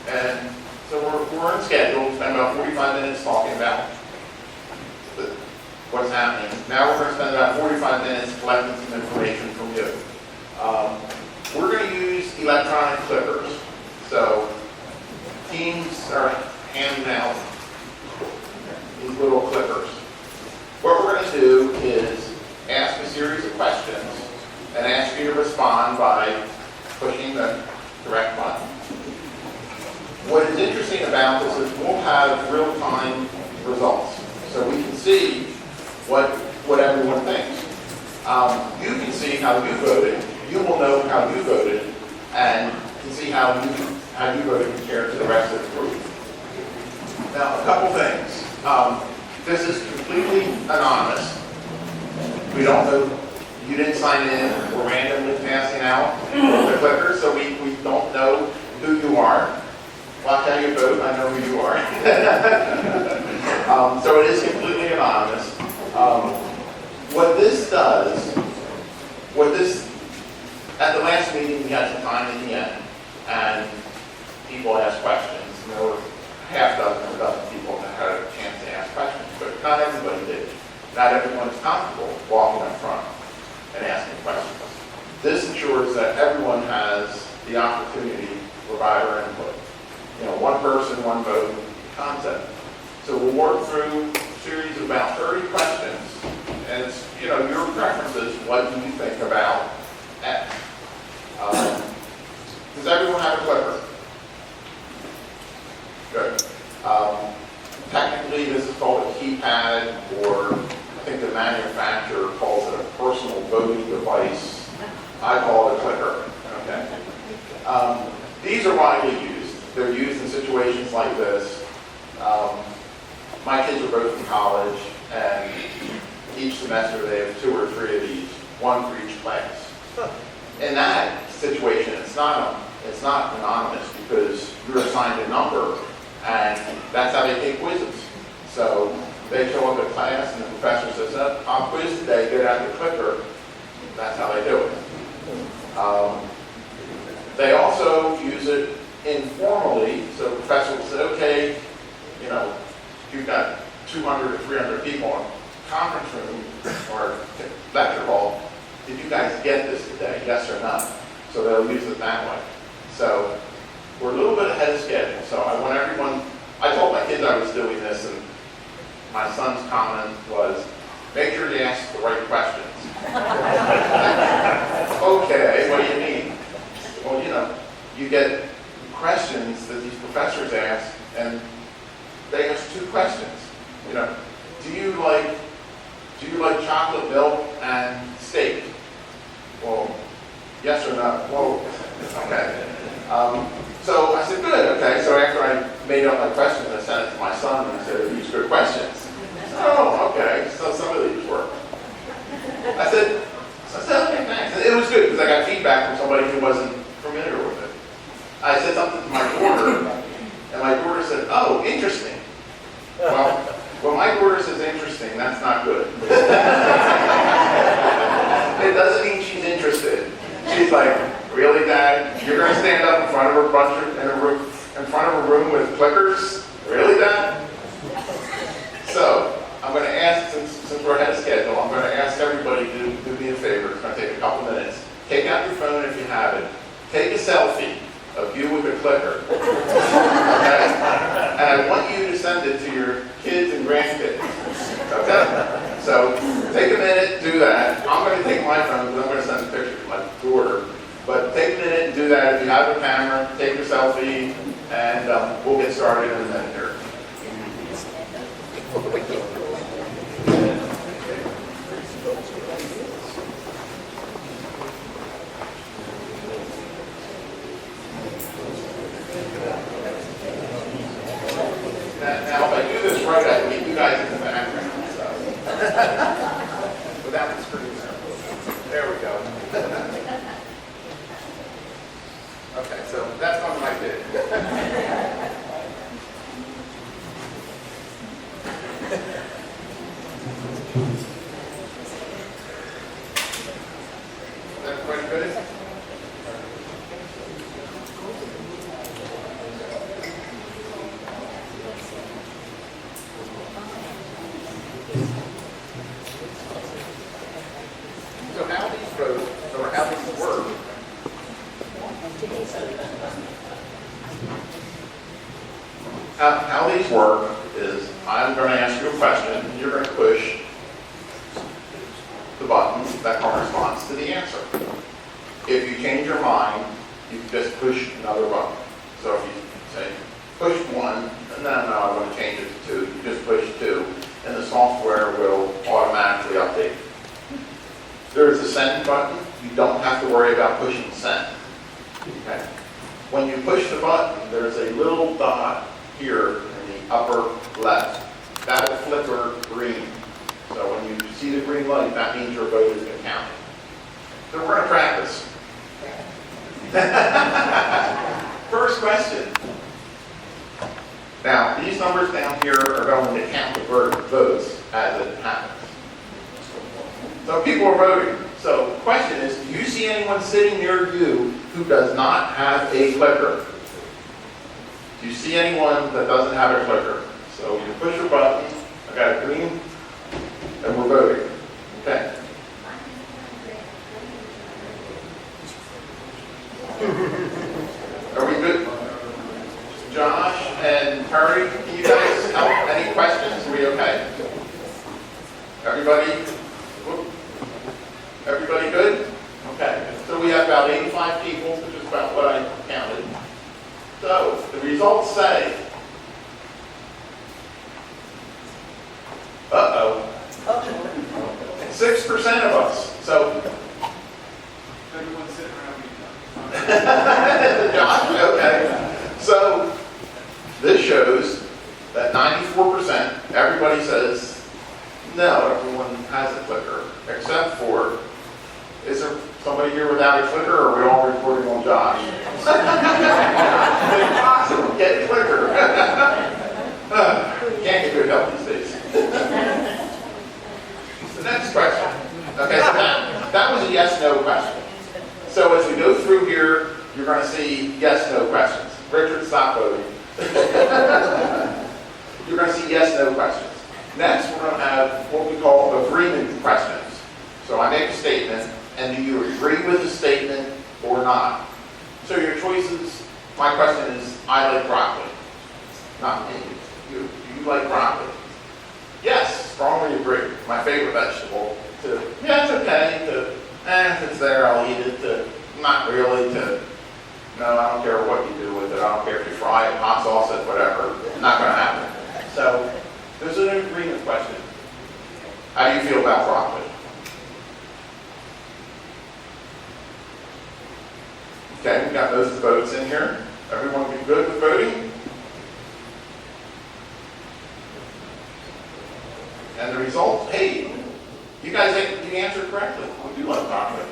and so we're on schedule, spend about 45 minutes talking about what's happening. Now we're going to spend about 45 minutes collecting some information from you. We're going to use electronic clippers. So teams are handing out these little clippers. What we're going to do is ask a series of questions and ask you to respond by pushing the correct button. What is interesting about this is we'll have real-time results, so we can see what everyone thinks. You can see how you voted. You will know how you voted, and can see how you voted compared to the rest of the group. Now, a couple things. This is completely anonymous. We don't know, you didn't sign in, we're randomly passing out the clippers, so we don't know who you are. Watch how you vote, I know who you are. So it is completely anonymous. What this does, at the last meeting, we had some time at the end, and people asked questions. And there were half dozen or a dozen people that had a chance to ask questions, but not everybody did. Not everyone is comfortable walking up front and asking questions. This ensures that everyone has the opportunity to provide our input. One person, one vote concept. So we'll work through a series of about 30 questions, and it's, your preferences. What do you think about X? Does everyone have a clipper? Good. Technically, this is called a keypad, or I think the manufacturer calls it a personal voting device. I call it a clicker. Okay. These are widely used. They're used in situations like this. my kids are both in college, and each semester they have 2 or 3 of these, one for each class. In that situation, it's not anonymous because you're assigned a number, and that's how they take quizzes. So they show up at class, and the professor says, "Oh, pop quiz today, get out your clicker." That's how they do it. They also use it informally, so the professor will say, "Okay, you know, you've got 200 or 300 people in a conference room or lecture hall. Did you guys get this today, yes or no?" So they'll use it that way. So we're a little bit ahead of schedule. So I want everyone, I told my kids I was doing this, and my son's comment was, "Make sure you ask the right questions." Okay, what do you mean? Well, you know, you get questions that these professors ask, and they ask 2 questions. You know, do you like chocolate milk and steak? Well, yes or no? Well, okay. So I said, good, okay. So after I made up my questions, I sent it to my son, and I said, "These are good questions." "Oh, okay, so some of these work." I said, "Okay, thanks." And it was good, because I got feedback from somebody who wasn't familiar with it. I said something to my daughter, and my daughter said, "Oh, interesting." Well, when my daughter says interesting, that's not good. It doesn't mean she's interested. She's like, "Really, Dad? You're going to stand up in front of a room with clickers? Really, Dad?" So I'm going to ask, since we're ahead of schedule, I'm going to ask everybody to do me a favor. It's going to take a couple minutes. Take out your phone if you have it. Take a selfie of you with a clicker. Okay? And I want you to send it to your kids and grandkids. Okay? So take a minute, do that. I'm going to take my phone because I'm going to send a picture to my daughter. But take a minute and do that. If you have a camera, take your selfie, and we'll get started in a minute here. Now, if I do this right, I can keep you guys in the background. So. Without the screen there. There we go. Okay, so that's something I did. Everybody good? So how these votes, or how these work, how these work is I'm going to ask you a question, and you're going to push the button that corresponds to the answer. If you change your mind, you just push another button. So if you say, push 1, and then no, I want to change it to 2, you just push 2, and the software will automatically update. There's a send button. You don't have to worry about pushing send. Okay. When you push the button, there's a little dot here in the upper left. That will flicker green. So when you see the green light, that means your vote has been counted. So we're going to practice. First question. Now, these numbers down here are going to count the votes as it happens. So people are voting. So the question is, do you see anyone sitting near you who does not have a clicker? Do you see anyone that doesn't have a clicker? So you push your button, I got a green, and we're voting. Okay. Are we good? Josh and Terry, can you guys help? Any questions? Are we okay? Everybody? Everybody good? Okay. So we have about 85 people, which is about what I counted. So the results say, 6% of us. So Everyone's sitting around me. Josh, okay. So this shows that 94%, Everybody says, no, everyone has a clicker, except for, is there somebody here without a clicker, or are we all reporting on Josh? It's impossible, get a clicker. You can't get good help these days. The next question. Okay, so that was a yes-no question. So as we go through here, you're going to see yes-no questions. Richard, stop voting. You're going to see yes-no questions. Next, we're going to have what we call agreement questions. So I make a statement, and do you agree with the statement or not? So your choices, my question is, I like broccoli. Not me. Do you like broccoli? Yes, strongly agree. My favorite vegetable. To, yeah, it's okay. To, if it's there, I'll eat it. To, not really. To, no, I don't care what you do with it. I don't care if you fry it, hot sauce it, whatever. Not going to happen. So there's an agreement question. How do you feel about broccoli? Okay, we got most of the votes in here. Everyone be good with voting? And the result, hey, you guys you answered correctly. We do like broccoli.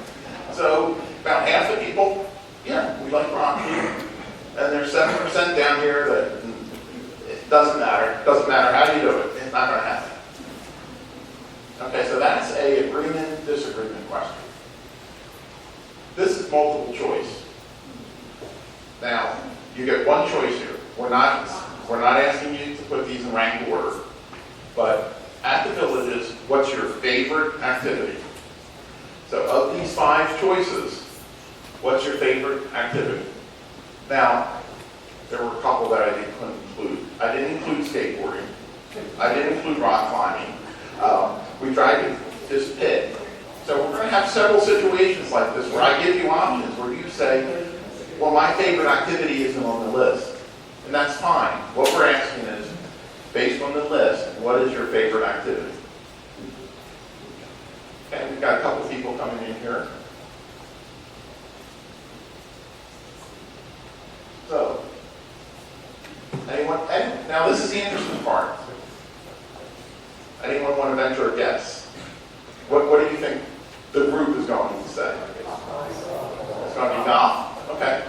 So about half the people, yeah, we like broccoli. And there's 7% down here that it doesn't matter. It doesn't matter how you do it. It's not going to happen. Okay, so that's a agreement, disagreement question. This is multiple choice. Now, you get one choice here. We're not asking you to put these in ranked order, but at the villages, what's your favorite activity? So of these 5 choices, what's your favorite activity? Now, there were a couple that I didn't include. I didn't include skateboarding. I didn't include rock climbing. We tried to just pick. So we're going to have several situations like this where I give you options where you say, well, my favorite activity isn't on the list. And that's fine. What we're asking is, based on the list, what is your favorite activity? Okay, we've got a couple people coming in here. So, anyone, now this is the interesting part. Anyone want to venture a guess? What do you think the group is going to say? It's going to be golf? Okay.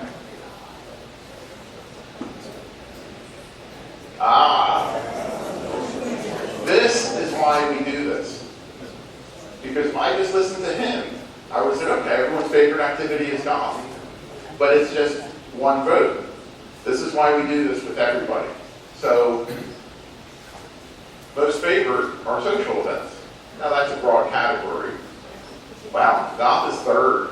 This is why we do this. Because if I just listened to him, I would have said, okay, everyone's favorite activity is golf. But it's just one vote. This is why we do this with everybody. So, most favored are social events. Now that's a broad category. Wow, golf is third.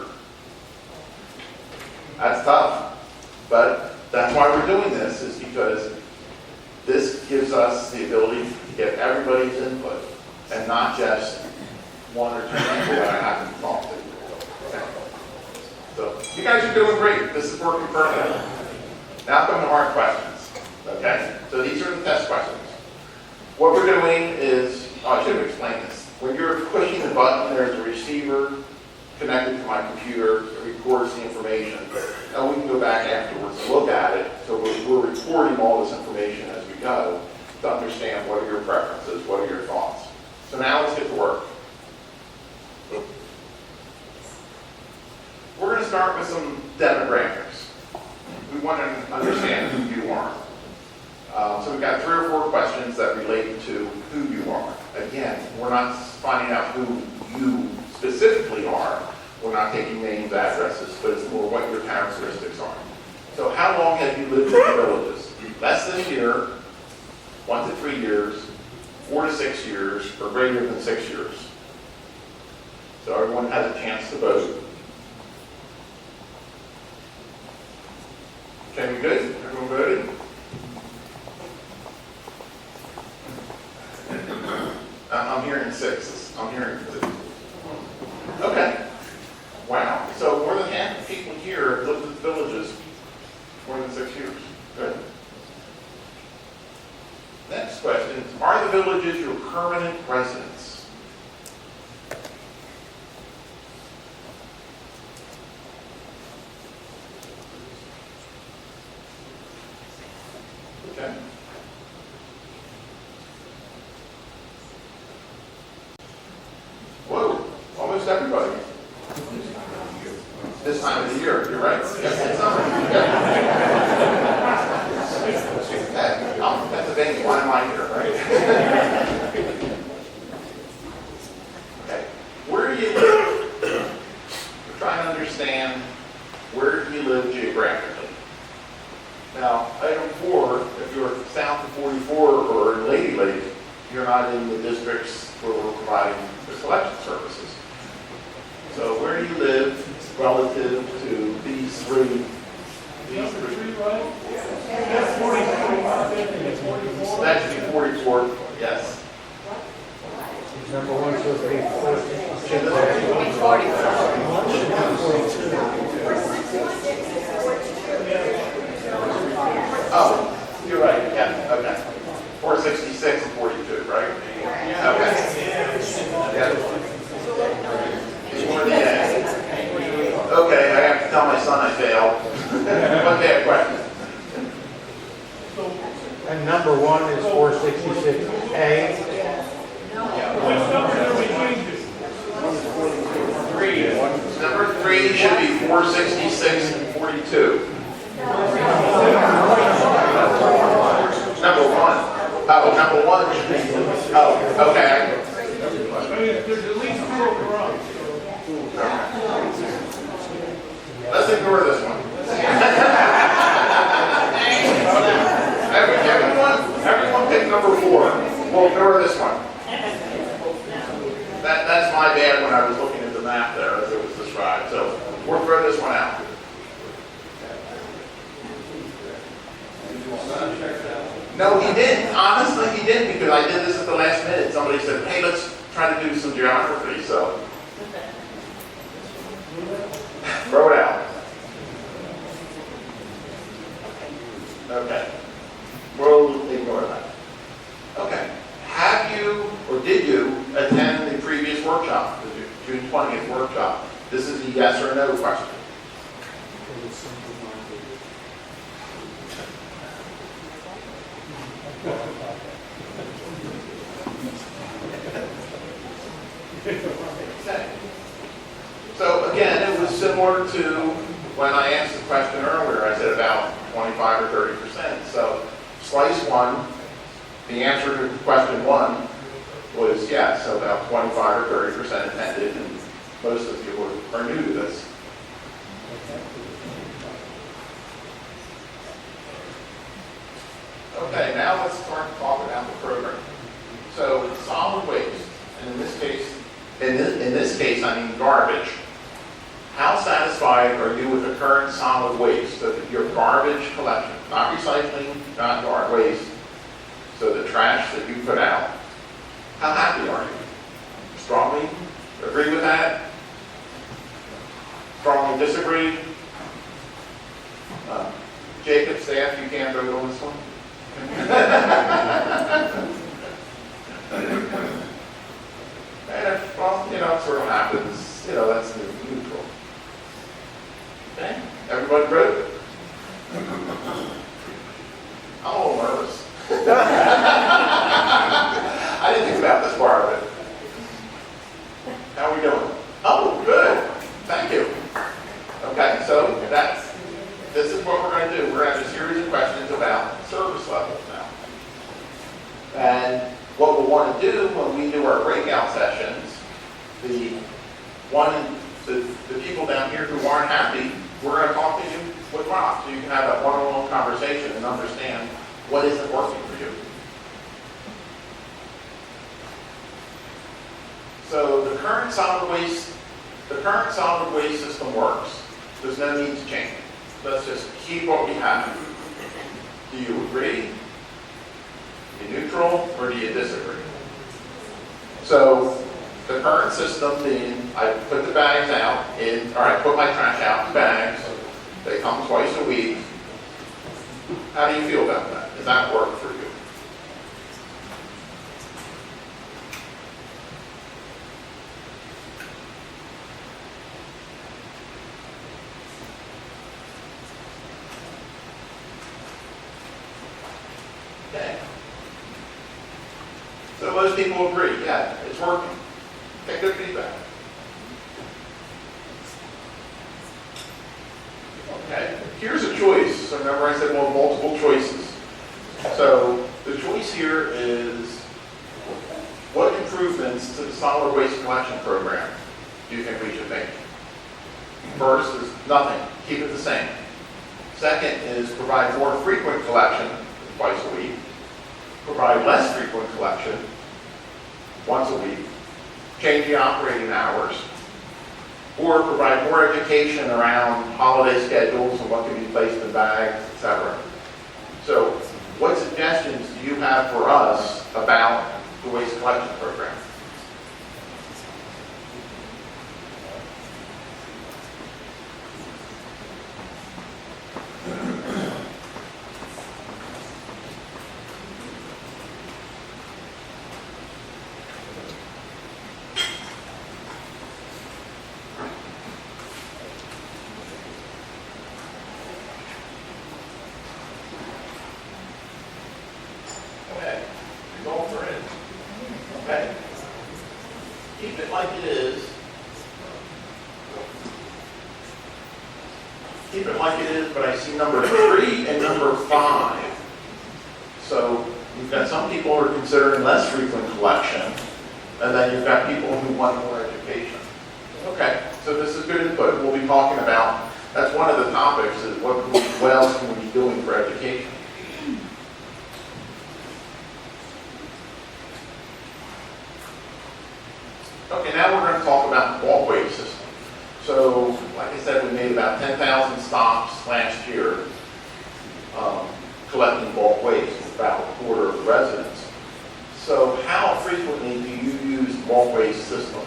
That's tough. But that's why we're doing this, is because this gives us the ability to get everybody's input and not just one or two people that I happen to talk to. Okay. So you guys are doing great. This is working perfectly. Now come to hard questions. Okay? So these are the test questions. What we're doing is, I should have explained this. When you're pushing the button, there's a receiver connected to my computer. It records the information. And we can go back afterwards and look at it. So we're recording all this information as we go to understand what are your preferences, what are your thoughts. So now let's get to work. We're going to start with some demographics. We want to understand who you are. So we've got 3 or 4 questions that relate to who you are. Again, we're not finding out who you specifically are. We're not taking names, addresses, but it's more what your characteristics are. So how long have you lived in the villages? Less than a year, 1 to 3 years, 4 to 6 years, or greater than 6 years. So everyone has a chance to vote. Okay, we good? Everyone voted? I'm hearing 6. I'm hearing 2. Okay. Wow. So more than half the people here have lived in villages more than 6 years. Good. Next question. Are the villages your permanent residence? Okay. almost everybody. This time of the year, you're right. Yes, it's summer. Yeah. I'm from Pennsylvania, why am I here, right? Okay. Where do you live? We're trying to understand, where do you live geographically? Now, item 4, if you're south of 44 or in Lady Lake, you're not in the districts where we're providing the collection services. So where do you live relative to these three? That should be 44, yes. Number 1, 2, 3, 4. Oh, you're right, yeah, okay. 466 and 42, right? Okay. Yeah. It's more than that. Okay, I have to tell my son I failed. One day, a question. And number 1 is 466A. Number 3 should be 466 and 42. Number 1. Oh, number 1 should be, oh, okay. There's at least 2 wrong. Let's ignore this one. Everyone pick number 4. We'll ignore this one. That's my bad when I was looking at the map there as it was described. So we'll throw this one out. No, he didn't. Honestly, he didn't, because I did this at the last minute. Somebody said, hey, let's try to do some geography. So throw it out. Okay. We'll ignore that. Okay. Have you, or did you, attend the previous workshop, the June 20th workshop? This is a yes or no question. So again, it was similar to when I asked the question earlier. I said about 25 or 30%. So slice 1, the answer to question 1 was yes, so about 25 or 30% attended, and most of you are new to this. Okay, now let's start to talk about the program. So solid waste, and in this case, I mean garbage. How satisfied are you with the current solid waste, so that your garbage collection, not recycling, not yard waste, so the trash that you put out? How happy are you? Strongly agree with that? Strongly disagree? Jacob, staff, you can't vote on this one? And well, it sort of happens, that's neutral. Okay, everybody ready? I'm a little nervous. I didn't think about this part of it. How are we doing? Oh, good. Thank you. Okay, so this is what we're going to do. We're going to have a series of questions about service levels now. And what we'll want to do when we do our breakout sessions, the people down here who aren't happy, we're going to talk to you with Rob, so you can have that one-on-one conversation and understand what isn't working for you. So the current solid waste system works. There's no need to change it. Let's just keep what we have. Do you agree? Are you neutral, or do you disagree? So the current system being, I put the bags out put my trash out in bags. They come twice a week. How do you feel about that? Does that work for you? Okay. So most people agree, yeah, it's working. Okay, good feedback. Okay, here's a choice. So remember I said, well, multiple choices. So the choice here is, what improvements to the solid waste collection program do you think we should make? First is nothing, keep it the same. Second is provide more frequent collection, twice a week. Provide less frequent collection, once a week. Change the operating hours. Or provide more education around holiday schedules and what can be placed in bags, etc. So what suggestions do you have for us about the waste collection program? Okay, results are in. Okay. Keep it like it is. Keep it like it is, but I see number 3 and number 5. So you've got some people who are considering less frequent collection, and then you've got people who want more education. Okay, so this is good input. We'll be talking about, that's one of the topics, is what else can we be doing for education? Okay, now we're going to talk about the bulk waste system. So, like I said, we made about 10,000 stops last year collecting bulk waste, about a quarter of the residents. So, how frequently do you use the bulk waste system?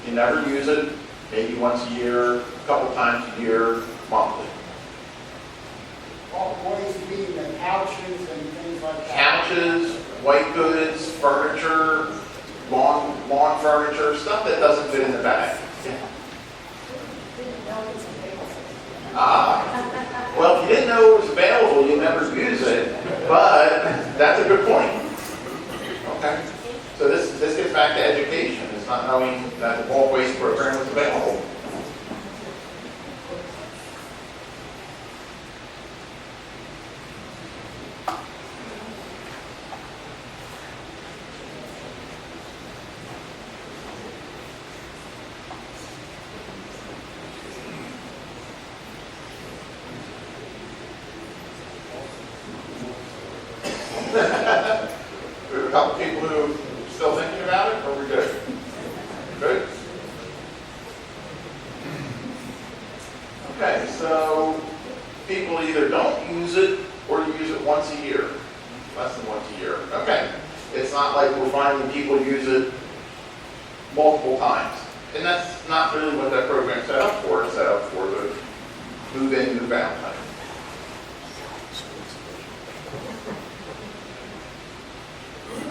You never use it, maybe once a year, a couple times a year, monthly. Bulk waste being the couches and things like that. Couches, white goods, furniture, lawn furniture, stuff that doesn't fit in the bag. Yeah. Well, if you didn't know it was available, you'd never use it, but that's a good point. Okay. So this gets back to education. It's not knowing that the bulk waste program is available. We have a couple people who are still thinking about it, or we're good? Good? Okay, so people either don't use it or use it once a year. Less than once a year. Okay. It's not like we're finding people use it multiple times. And that's not really what that program's set up for. It's set up for the move in, move out time.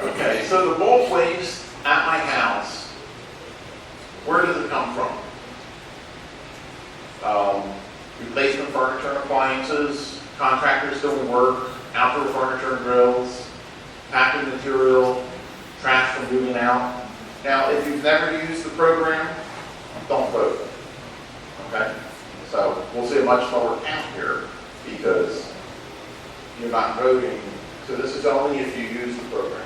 Okay, so the bulk waste at my house, where does it come from? Replacement furniture and appliances, contractors doing work, outdoor furniture and grills, packing material, trash from moving out. Now, if you've never used the program, don't vote. Okay? So we'll see a much lower count here because you're not voting. So this is only if you use the program.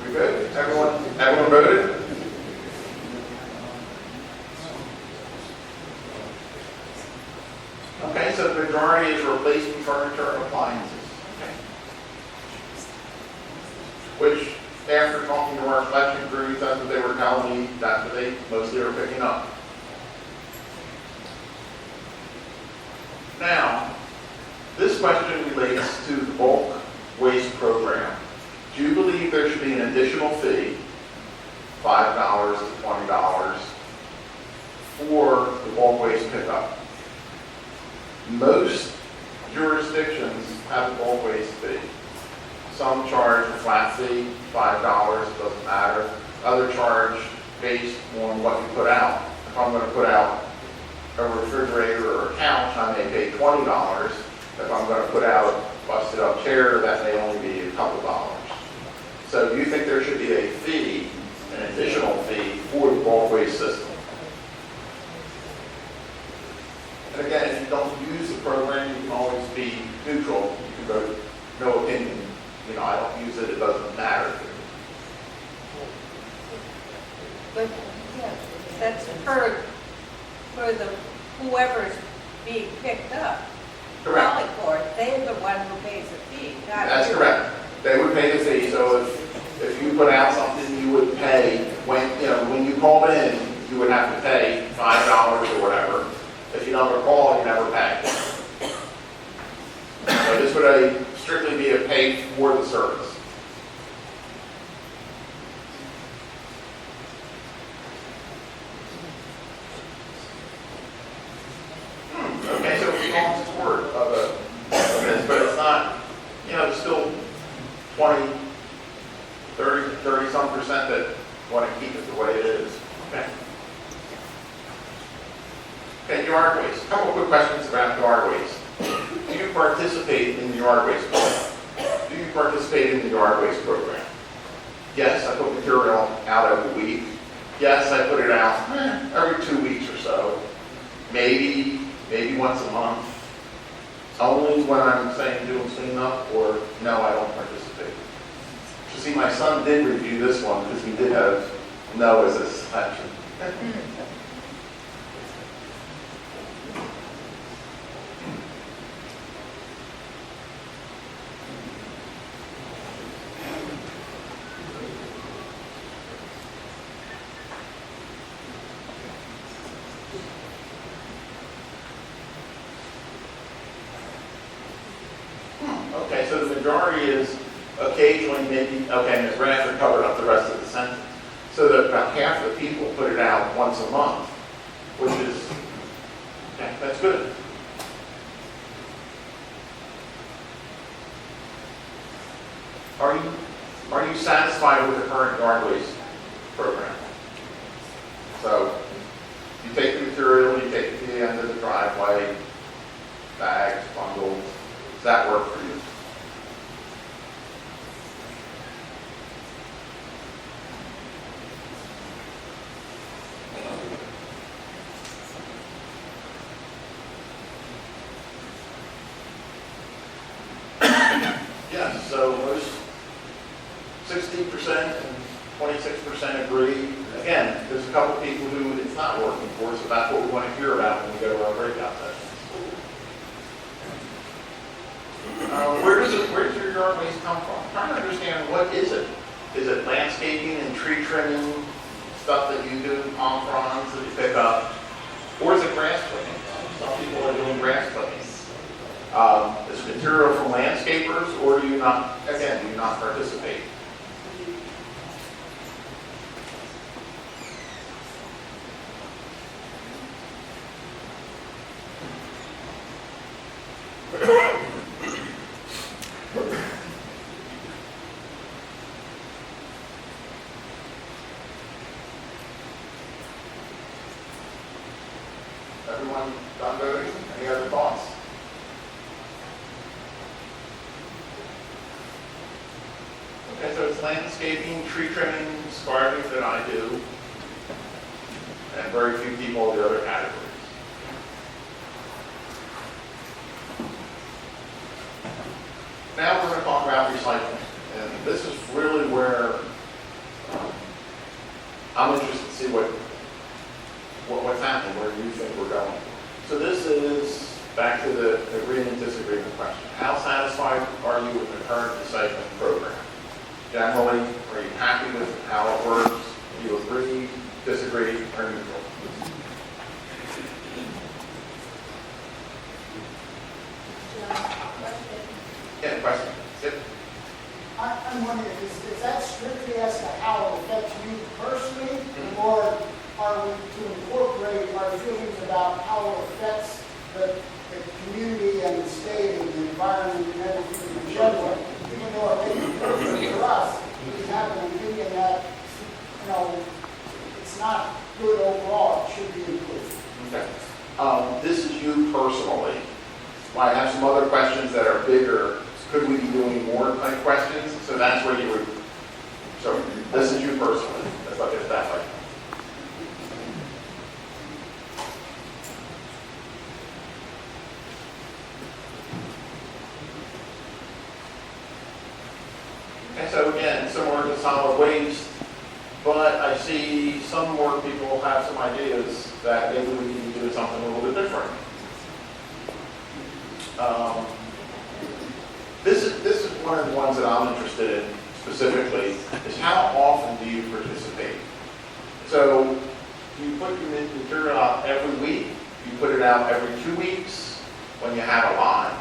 We good? Everyone voted? Okay, so the majority is replacing furniture and appliances. Okay. Which, after talking to our collection crews, that's what they were telling me, that's what they mostly are picking up. Now, this question relates to the bulk waste program. Do you believe there should be an additional fee, $5 to $20, for the bulk waste pickup? Most jurisdictions have a bulk waste fee. Some charge a flat fee, $5, doesn't matter. Other charge based on what you put out, if I'm going to put out a refrigerator or a couch, I may pay $20. If I'm going to put out a busted up chair, that may only be a couple dollars. So do you think there should be a fee, an additional fee for the bulk waste system? And again, if you don't use the program, you can always be neutral. You can go, no opinion. You know, I don't use it, it doesn't matter. But, yeah, that's for the, whoever's being picked up. Correct. Calling for it, they're the one who pays the fee, not That's you. correct. They would pay the fee, so if you put out something, you would pay, when you called in, you would have to pay $5 or whatever. If you don't call, you never pay. So this would strictly be a pay for the service. Okay, so it's long support of this, but it's not, there's still 20, 30 some percent that want to keep it the way it is. Okay. Okay, yard waste. A couple of quick questions about yard waste. Do you participate in the yard waste program? Do you participate in the yard waste program? Yes, I put material out every week. Yes, I put it out every 2 weeks or so. Maybe once a month. Only when I'm saying doing cleanup, or no, I don't participate. So see, my son did review this one because he did have no as a selection. Okay, so the majority is occasionally, maybe, okay, Ms. Bradford covered up the rest of the sentence. So that about half the people put it out once a month, which is, okay, that's good. Are you satisfied with the current yard waste program? So you take the material, you take it to the end of the driveway, bags, bundles. Does that work for you? Yes, so most 60% and 26% agree. Again, there's a couple people who it's not working for, so that's what we want to hear about when we go to our breakout sessions. Where does your yard waste come from? I'm trying to understand, what is it? Is it landscaping and tree trimming, stuff that you do, palm fronds that you pick up? Or is it grass clipping? Some people are doing grass clipping. Is it material from landscapers, or do you not participate? Everyone done voting? Any other thoughts? Okay, so it's landscaping, tree trimming, scarving that I do, and very few people in the other categories. Now we're going to talk about recycling, and this is really where I'm interested to see what's happening, where you think we're going. So this is back to the agreement disagreement question. How satisfied are you with the current recycling program? Generally, are you happy with how it works? Do you agree, disagree, or neutral? Yeah, question. Yep. I'm wondering, is that strictly as to how it affects you personally, or are we to incorporate our feelings about how it affects the community and the state and the environment and everything in general? Even though it may be perfect for us, we have an opinion that, it's not good overall. It should be included. Okay. This is you personally. Well, I have some other questions that are bigger. Could we be doing more type questions? So that's where you would, so this is you personally. Let's look at it that way. And so again, similar to solid waste, but I see some more people have some ideas that maybe we can do something a little bit different. This is one of the ones that I'm interested in specifically, is how often do you participate? So you put your material out every week, you put it out every 2 weeks when you have a lot,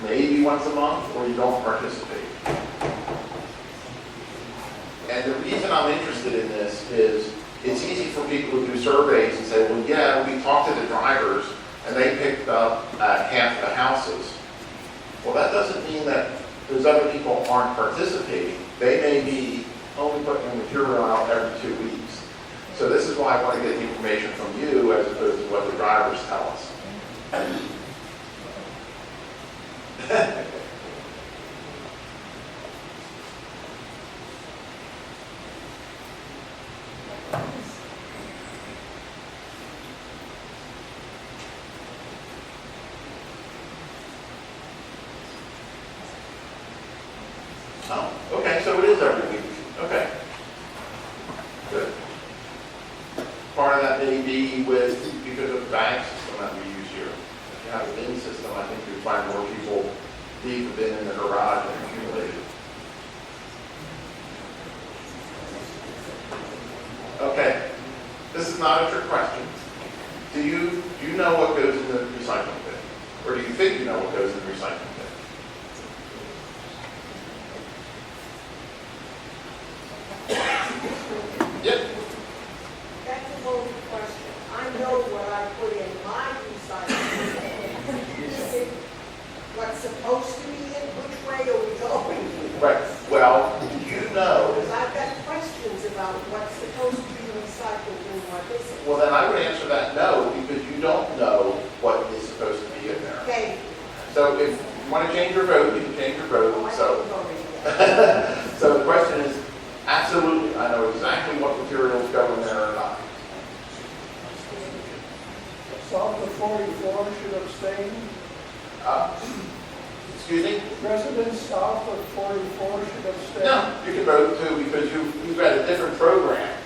maybe once a month, or you don't participate. And the reason I'm interested in this is it's easy for people to do surveys and say, well, yeah, we talked to the drivers and they picked up half the houses. Well, that doesn't mean that those other people aren't participating. They may be only putting the material out every 2 weeks. So this is why I want to get the information from you as opposed to what the drivers tell us. Oh, okay, so it is every week. Okay. Good. Part of that may be with, because of the bag system that we use here. If you have a bin system, I think you'd find more people leave the bin in the garage and accumulate it. Okay. This is not a trick question. Do you know what goes in the recycling bin? Or do you think you know what goes in the recycling bin? Yep. That's a loaded question. I know what I put in my recycling bin. Is it what's supposed to be in? Which way are we going? Right. Well, you know. Because I've got questions about what's supposed to be recycled and what isn't. Well, then I would answer that no, because you don't know what is supposed to be in there. Okay. So if you want to change your vote, you can change your vote. Oh, I So, haven't voted yet. so the question is, absolutely, I know exactly what materials go in there or not. South of 44 should abstain. Excuse me? Residents south of 44 should abstain. No, you can vote too, because you've got a different program,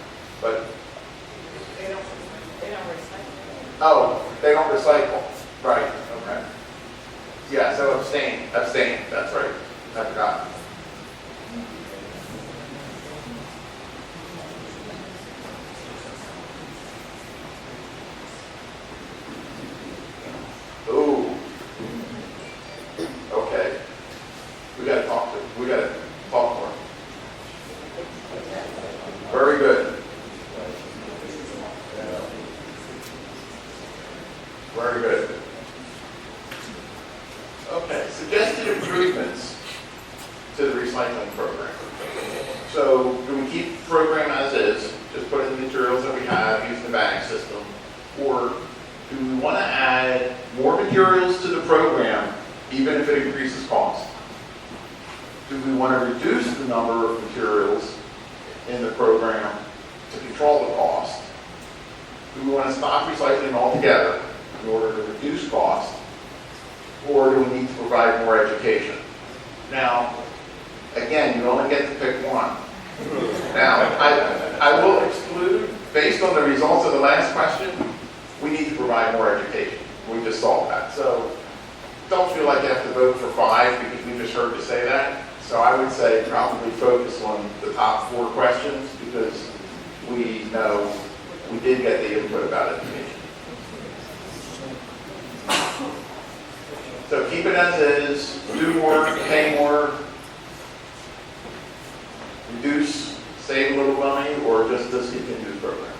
but, They don't recycle. oh, they don't recycle. Right, okay. Yeah, so abstain, that's right. I forgot. Ooh. Okay. We gotta talk more. Very good. Very good. Okay, suggested improvements to the recycling program. So do we keep the program as is, just put in the materials that we have, use the bag system, or do we want to add more materials to the program, even if it increases cost? Do we want to reduce the number of materials in the program to control the cost? Do we want to stop recycling altogether in order to reduce cost? Or do we need to provide more education? Now, again, you only get to pick one. Now, I will exclude, based on the results of the last question, we need to provide more education. We just saw that. So don't feel like you have to vote for 5 because we just heard you say that. So I would say probably focus on the top 4 questions because we know we did get the input about education. So keep it as is, do more, pay more, reduce, save a little money, or just discontinue the program.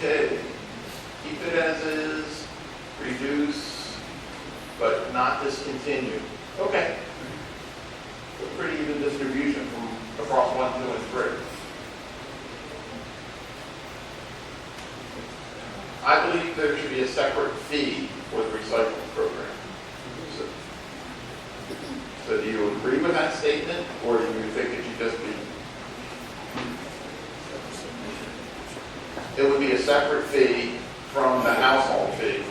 Okay, keep it as is, reduce, but not discontinue. Okay. So pretty even distribution from across 1, 2, and 3. I believe there should be a separate fee for the recycling program. So do you agree with that statement, or do you think it should just be? It would be a separate fee from the household fee.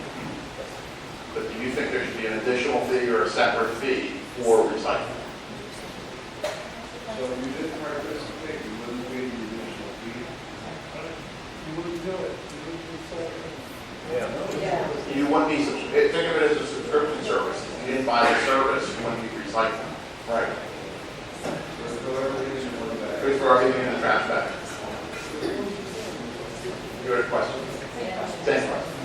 But do you think there should be an additional fee or a separate fee for recycling? So you didn't participate, you wouldn't pay the additional fee? You wouldn't do it, you wouldn't be Yeah. You wouldn't be, think of it as a subscription service. If you didn't buy the service, you wouldn't be recycling. Right. Good for everything in the trash bag. You had a question? Same question.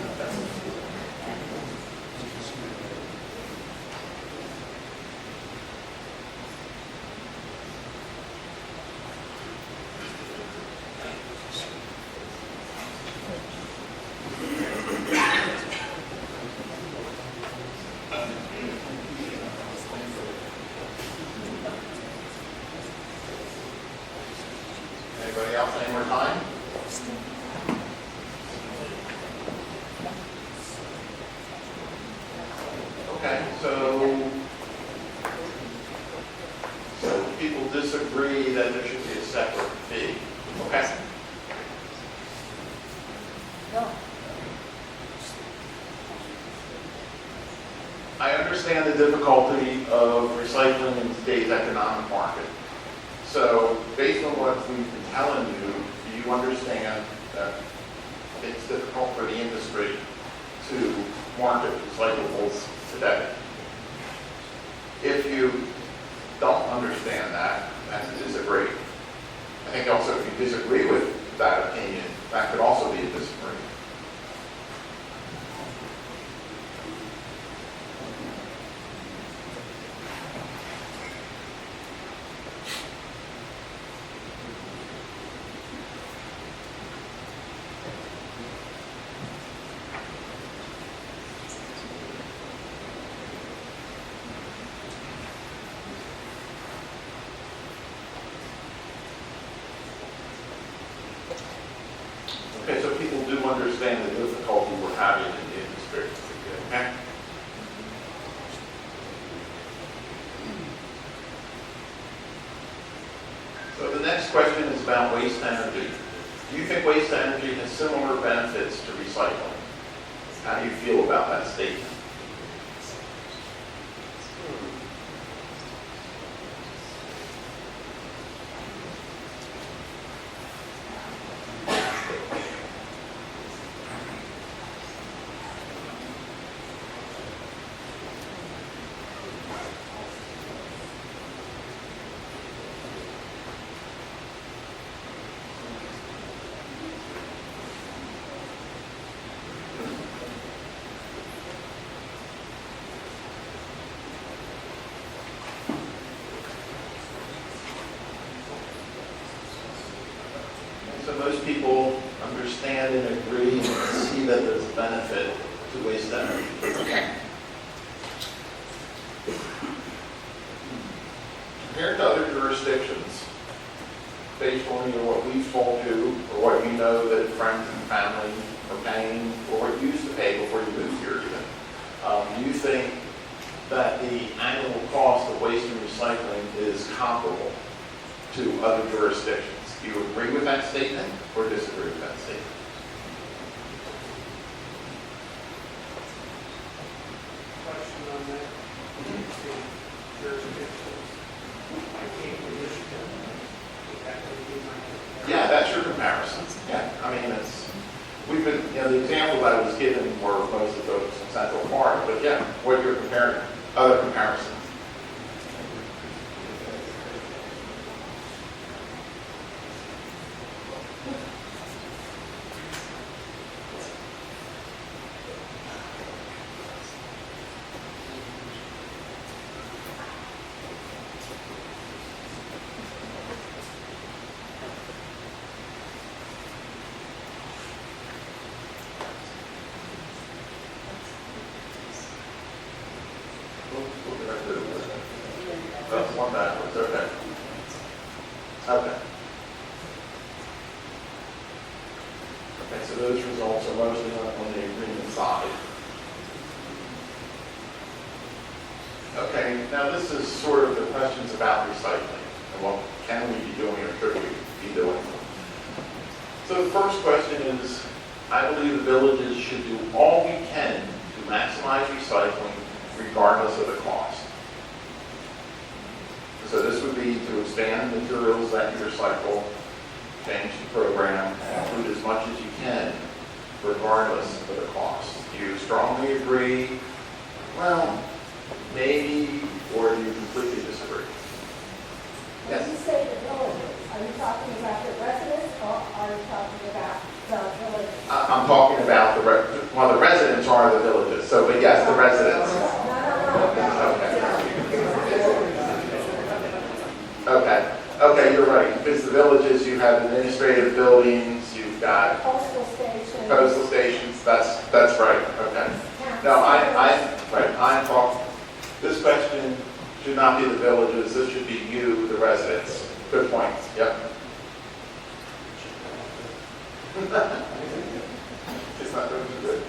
Anybody else, any more time? Okay, so people disagree that there should be a separate fee. Okay. I understand the difficulty of recycling in today's economic market. So based on what we've been telling you, do you understand that it's difficult for the industry to market recyclables today? If you don't understand that, and disagree, I think also if you disagree with that opinion, that could also be a disagreement. Okay, so people do understand the difficulty we're having in the industry. Okay? So the next question is about waste energy. Do you think waste energy has similar benefits to recycling? How do you feel about that statement? So most people understand and agree and see that there's a benefit to waste energy. Compared to other jurisdictions, based on what we've told you, or what you know that friends and family are paying, or what you used to pay before you moved here even, do you think that the annual cost of waste and recycling is comparable to other jurisdictions? Do you agree with that statement or disagree with that statement? Question on that. Jurisdictions. I came from Michigan. That would be my. Yeah, that's your comparison. Yeah, I mean, we've been, the examples I was given were mostly focused on Central Florida, but yeah, what you're comparing, other comparisons. Okay. Okay, so those results are mostly on the agreement side. Okay, now this is sort of the questions about recycling and what can we be doing or should we be doing. So the first question is, I believe the villages should do all we can to maximize recycling regardless of the cost. So this would be to expand the materials that you recycle, change the program, include as much as you can regardless of the cost. Do you strongly agree? Well, maybe, or do you completely disagree? When you say the villages, are you talking about the residents or are you talking about the villages? I'm talking about the residents are the villages, so, but yes, the residents. Okay, you're right, because the villages, you have administrative buildings, you've got Postal stations. That's right, okay. No, I'm talking, this question should not be the villages, this should be you, the residents. Good point, yep. It's not doing too good.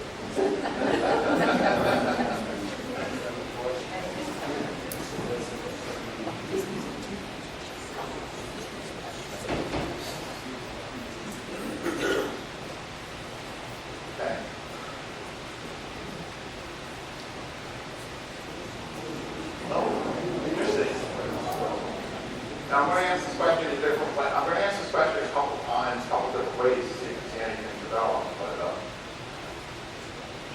Okay. Oh, interesting. Now I'm going to ask this question a different way. I'm going to ask this question a couple times, a couple different ways to see if we see anything develop. But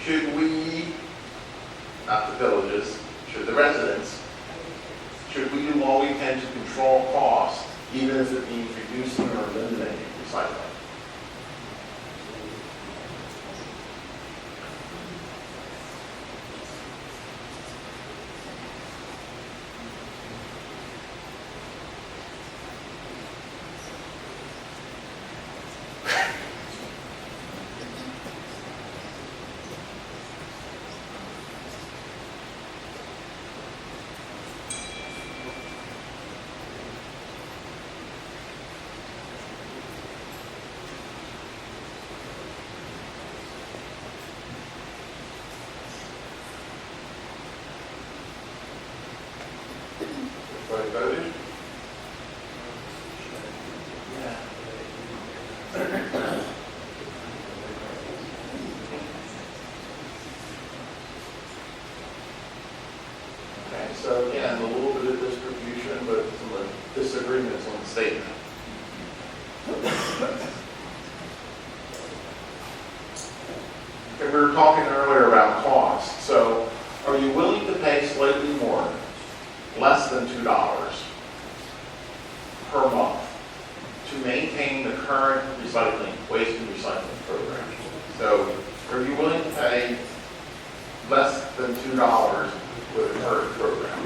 should we, not the villages, should the residents, should we do all we can to control cost, even if it means reducing or eliminating recycling? Everybody voted? Okay, so again, a little bit of distribution, but some disagreements on the statement. Okay, we were talking earlier about cost. So are you willing to pay slightly more, less than $2 per month, to maintain the current waste and recycling program? So are you willing to pay less than $2 for the current program?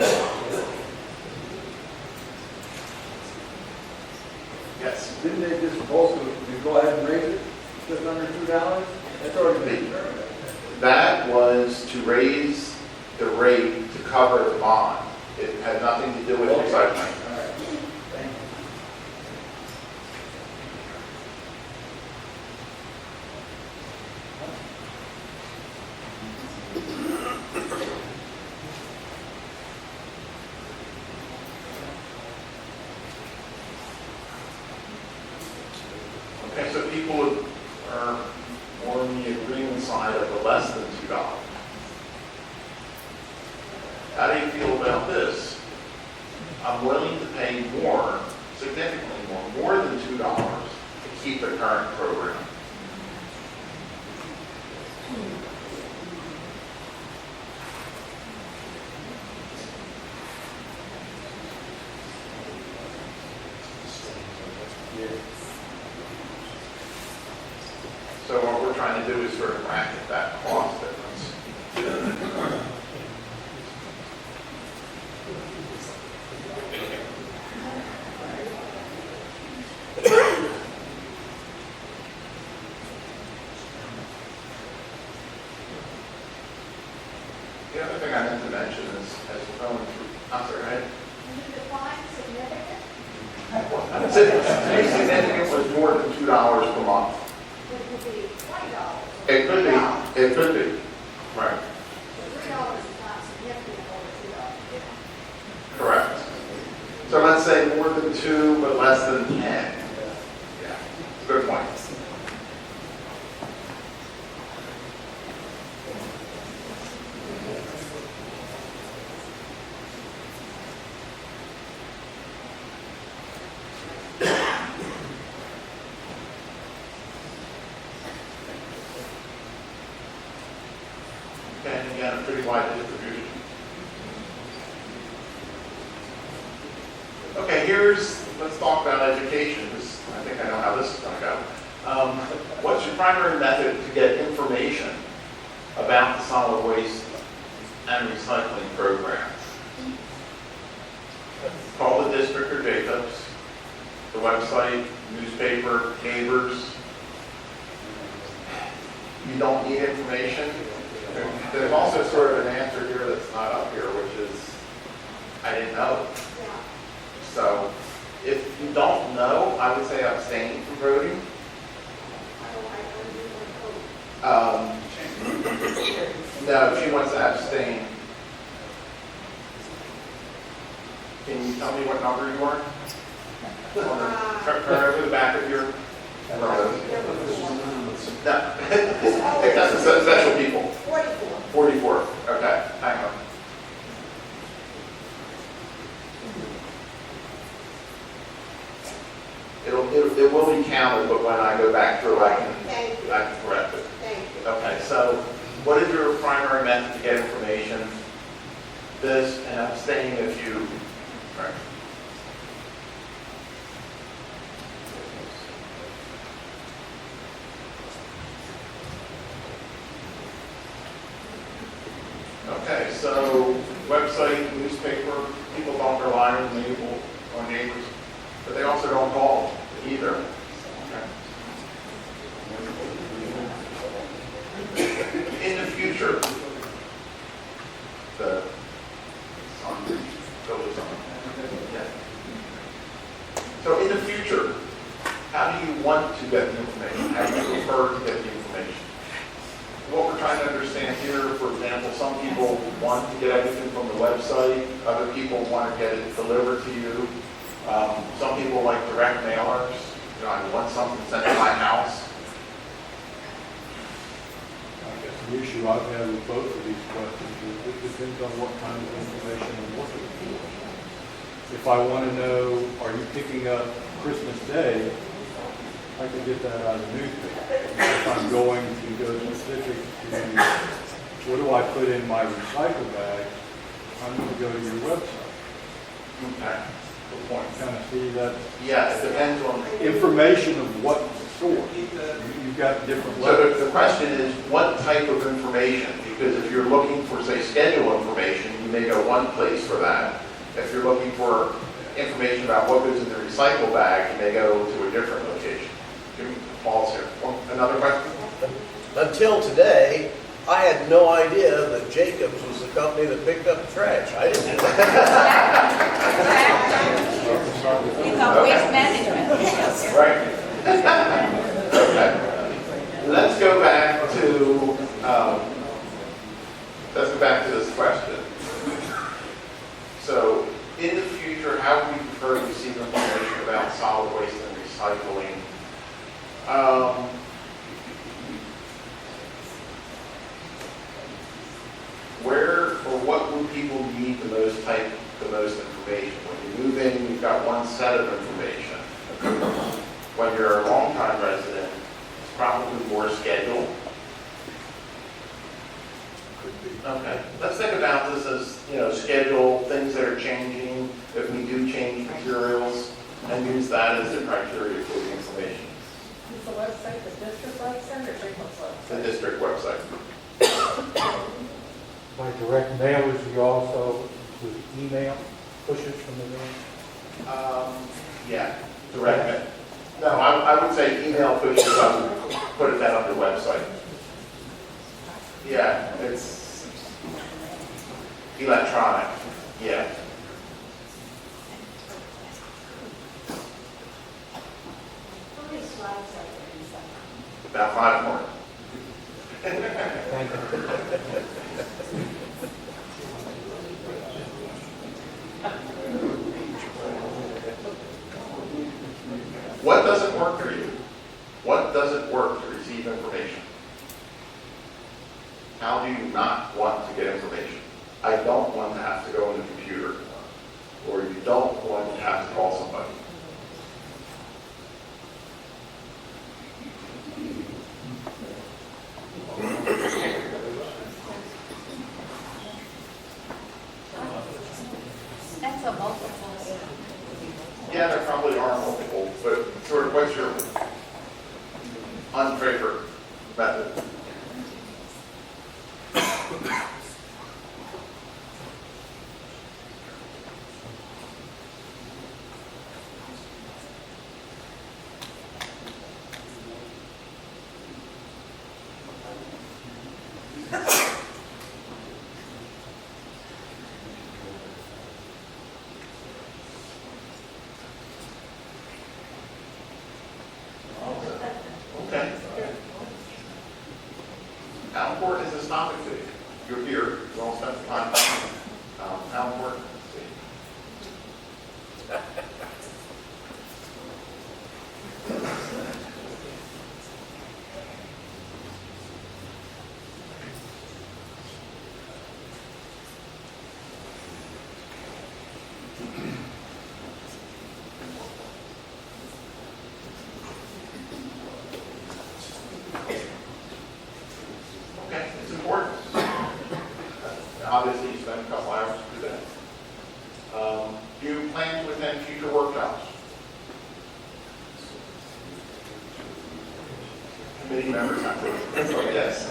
Yes. Didn't they just supposed to go ahead and raise it just under $2? That's already been determined. That was to raise the rate to cover the bond. It had nothing to do with recycling. All right. Thank you. Okay, so people are more on the agreement side of the less than $2. How do you feel about this? I'm willing to pay more, significantly more than $2 to keep the current program. So what we're trying to do is sort of bracket that cost difference. The other thing I meant to mention is, as we're going through, I'm sorry, Can you define significant? I Be significant was more than $2 per month. It could be $20. It could be, it could be, right, $3 is not significant over $2. correct. So let's say more than 2, but less than 10. Yeah, good point. Okay, and again, a pretty wide distribution. Okay, let's talk about education, because I think I know how this is going to go. What's your primary method to get information about the solid waste and recycling program? Call the district or Jacobs, the website, newspaper, neighbors. You don't need information. There's also sort of an answer here that's not up here, which is, I didn't know. So if you don't know, I would say abstain from voting. No, she wants to abstain. Can you tell me what number you are? Turn over the back of your... No, that's special people. 44. Okay, hang on. It will be counted, but when I go back through, I can correct it. Okay, so what is your primary method to get information? This, and abstain if you... Right. Okay, so website, newspaper, people don't rely on neighbors, but they also don't call either. Okay. In the future, so in the future, how do you want to get the information? How do you prefer to get the information? What we're trying to understand here, for example, some people want to get everything from the website, other people want to get it delivered to you. Some people like direct mailers. You know, I want something sent to my house. I guess the issue I've had with both of these questions is it depends on what kind of information I'm looking for. If I want to know, are you picking up Christmas Day, I can get that out of the newspaper. If I'm going to go specific to what do I put in my recycle bag, I'm going to go to your website. Okay, good point. Kind of see that Yeah, it depends on... information of what to store. You've got different So levels. the question is, what type of information? Because if you're looking for, say, schedule information, you may go one place for that. If you're looking for information about what goes in the recycle bag, you may go to a different location. Give me Paul's here. Another question? Until today, I had no idea that Jacobs was the company that picked up trash. I didn't know that. It's on waste management. Right. Okay. Let's go back to this question. So, in the future, how would you prefer to receive information about solid waste and recycling? Where or what would people need the most information? When you move in, you've got one set of information. When you're a long-time resident, it's probably more scheduled. Okay, let's think about this as, schedule, things that are changing, if we do change materials, and use that as the criteria for the information. Is the website the district website or Jacob's website? The district website. By direct mailers, you also include email pushes from the mail? Yeah, direct mail. No, I would say email pushes, put that under website. Yeah, it's electronic, yeah. About 5 more. Thank you. What doesn't work for you? What doesn't work to receive information? How do you not want to get information? I don't want to have to go on the computer, or you don't want to have to call somebody. That's a multiple. Yeah, there probably are multiple, but sort of what's your unfavorite method? Okay. How important is this topic to you? You're here, you all spent the time. How important is it? Okay, it's important. Obviously, you spend a couple hours to do that. Do you plan to attend future workshops? Committee members have to. Yes.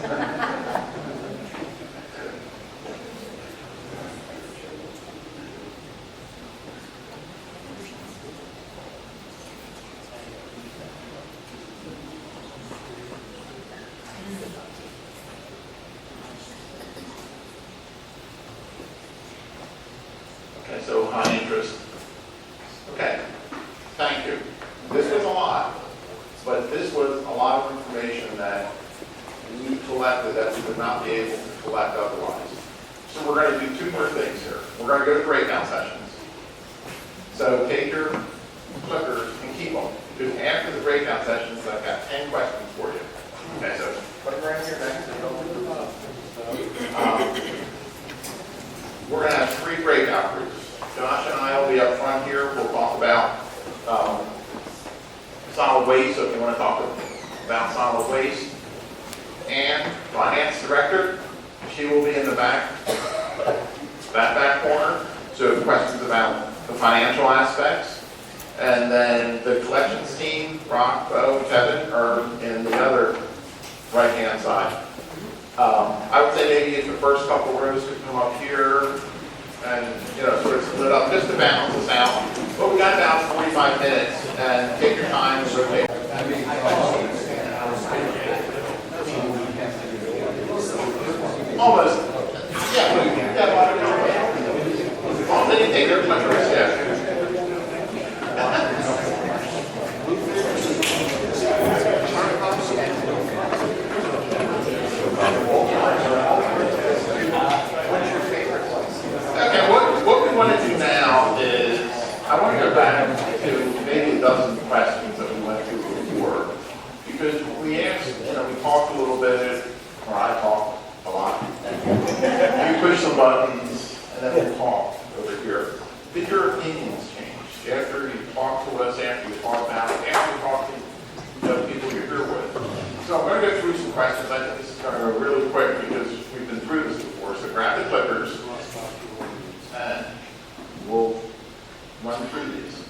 Okay, so high interest. Okay, thank you. This was a lot, but this was a lot of information that we collected that we would not be able to collect otherwise. So we're going to do 2 more things here. We're going to go to breakout sessions. So take your clickers and keep them, because after the breakout sessions, I've got 10 questions for you. Okay, so put them right here next to we're going to have 3 breakout groups. Josh and I will be up front here. We'll talk about solid waste, so if you want to talk about solid waste. And finance director, she will be in the back corner. So questions about the financial aspects. And then the collections team, Rock, Bo, Kevin, are in the other right-hand side. I would say maybe if the first couple rows could come up here and, sort of split up just to balance us out. But we got about 45 minutes, and take your time and rotate. Almost. Yeah, well, they didn't take very much risk, yeah. Okay, what we want to do now is, I want to go back to maybe a dozen questions that we went through before, because we asked, we talked a little bit, or I talked a lot. You push some buttons, and then we'll talk over here. Did your opinions change after you talked to us, after you thought about it, after you talked to the people you're here with? So I'm going to go through some questions. I think this is going to go really quick because we've been through this before. So grab the clickers, and we'll run through these.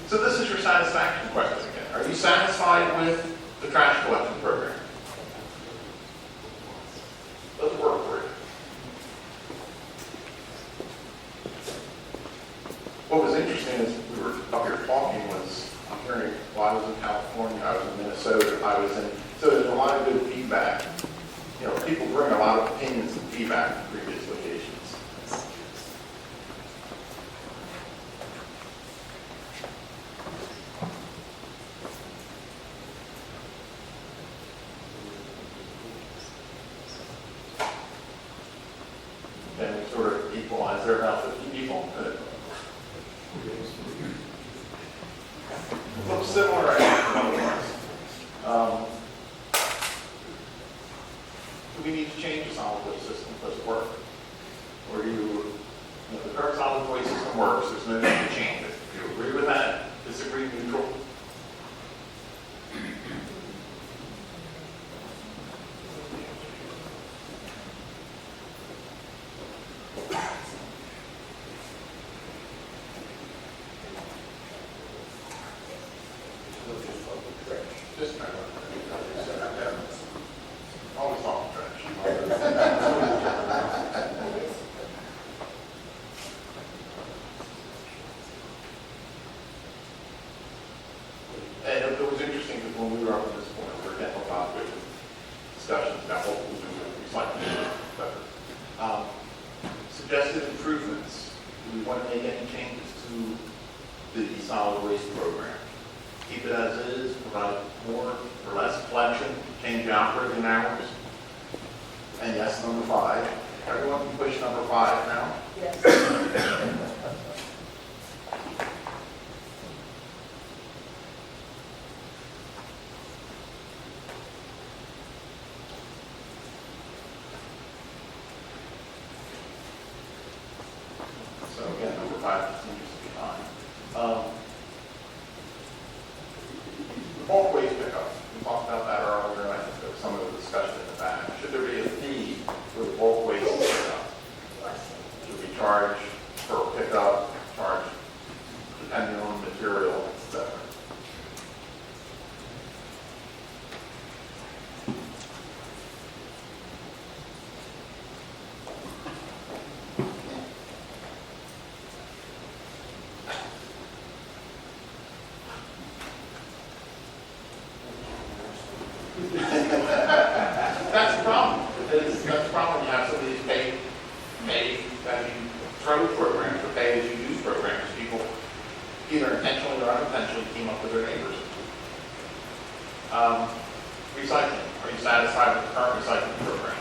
So this is your satisfaction question again. Are you satisfied with the trash collection program? Does it work for you? What was interesting is we were up here talking was, I'm hearing, well, I was in California, I was in Minnesota, so there's a lot of good feedback. People bring a lot of opinions and feedback from previous locations. there are about 50 people. Looks similar, otherwise. Do we need to change the solid waste system? Does it work? Or do you know, the current solid waste system works, there's no need to change it. Do you agree with that? Disagree, neutral? Just try to always talk trash. And it was interesting because when we were up at this point, we were getting a lot of discussions about what we do with recycling. But, suggested improvements. Do we want to make any changes to the solid waste program? Keep it as is, provide more or less collection, change the operating hours. And yes, number 5. Everyone can push number 5 now. Yes. So again, number 5 continues to be fine. The bulk waste pickup, we talked about that earlier, I think there was some of the discussion in the back. Should there be a fee for the bulk waste pickup? Should we charge for pickup, charge depending on the material, etc.? That's the problem. That's the problem. You have some of these pay as you throw programs or pay as you use programs. People either intentionally or unintentionally team up with their neighbors. Recycling. Are you satisfied with the current recycling program?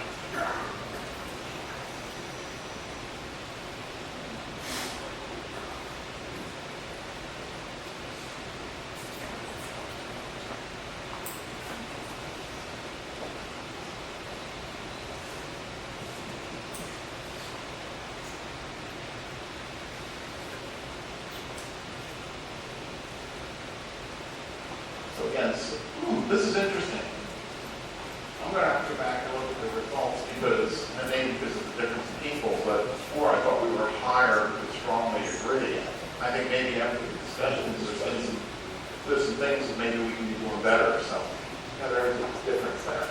So again, this is interesting. I'm going to have to go back and look at the results because, and maybe because of the difference in people, but before I thought we were higher to strongly agree. I think maybe after the discussions, there's some things that maybe we can be doing better. So, yeah, there is a difference there.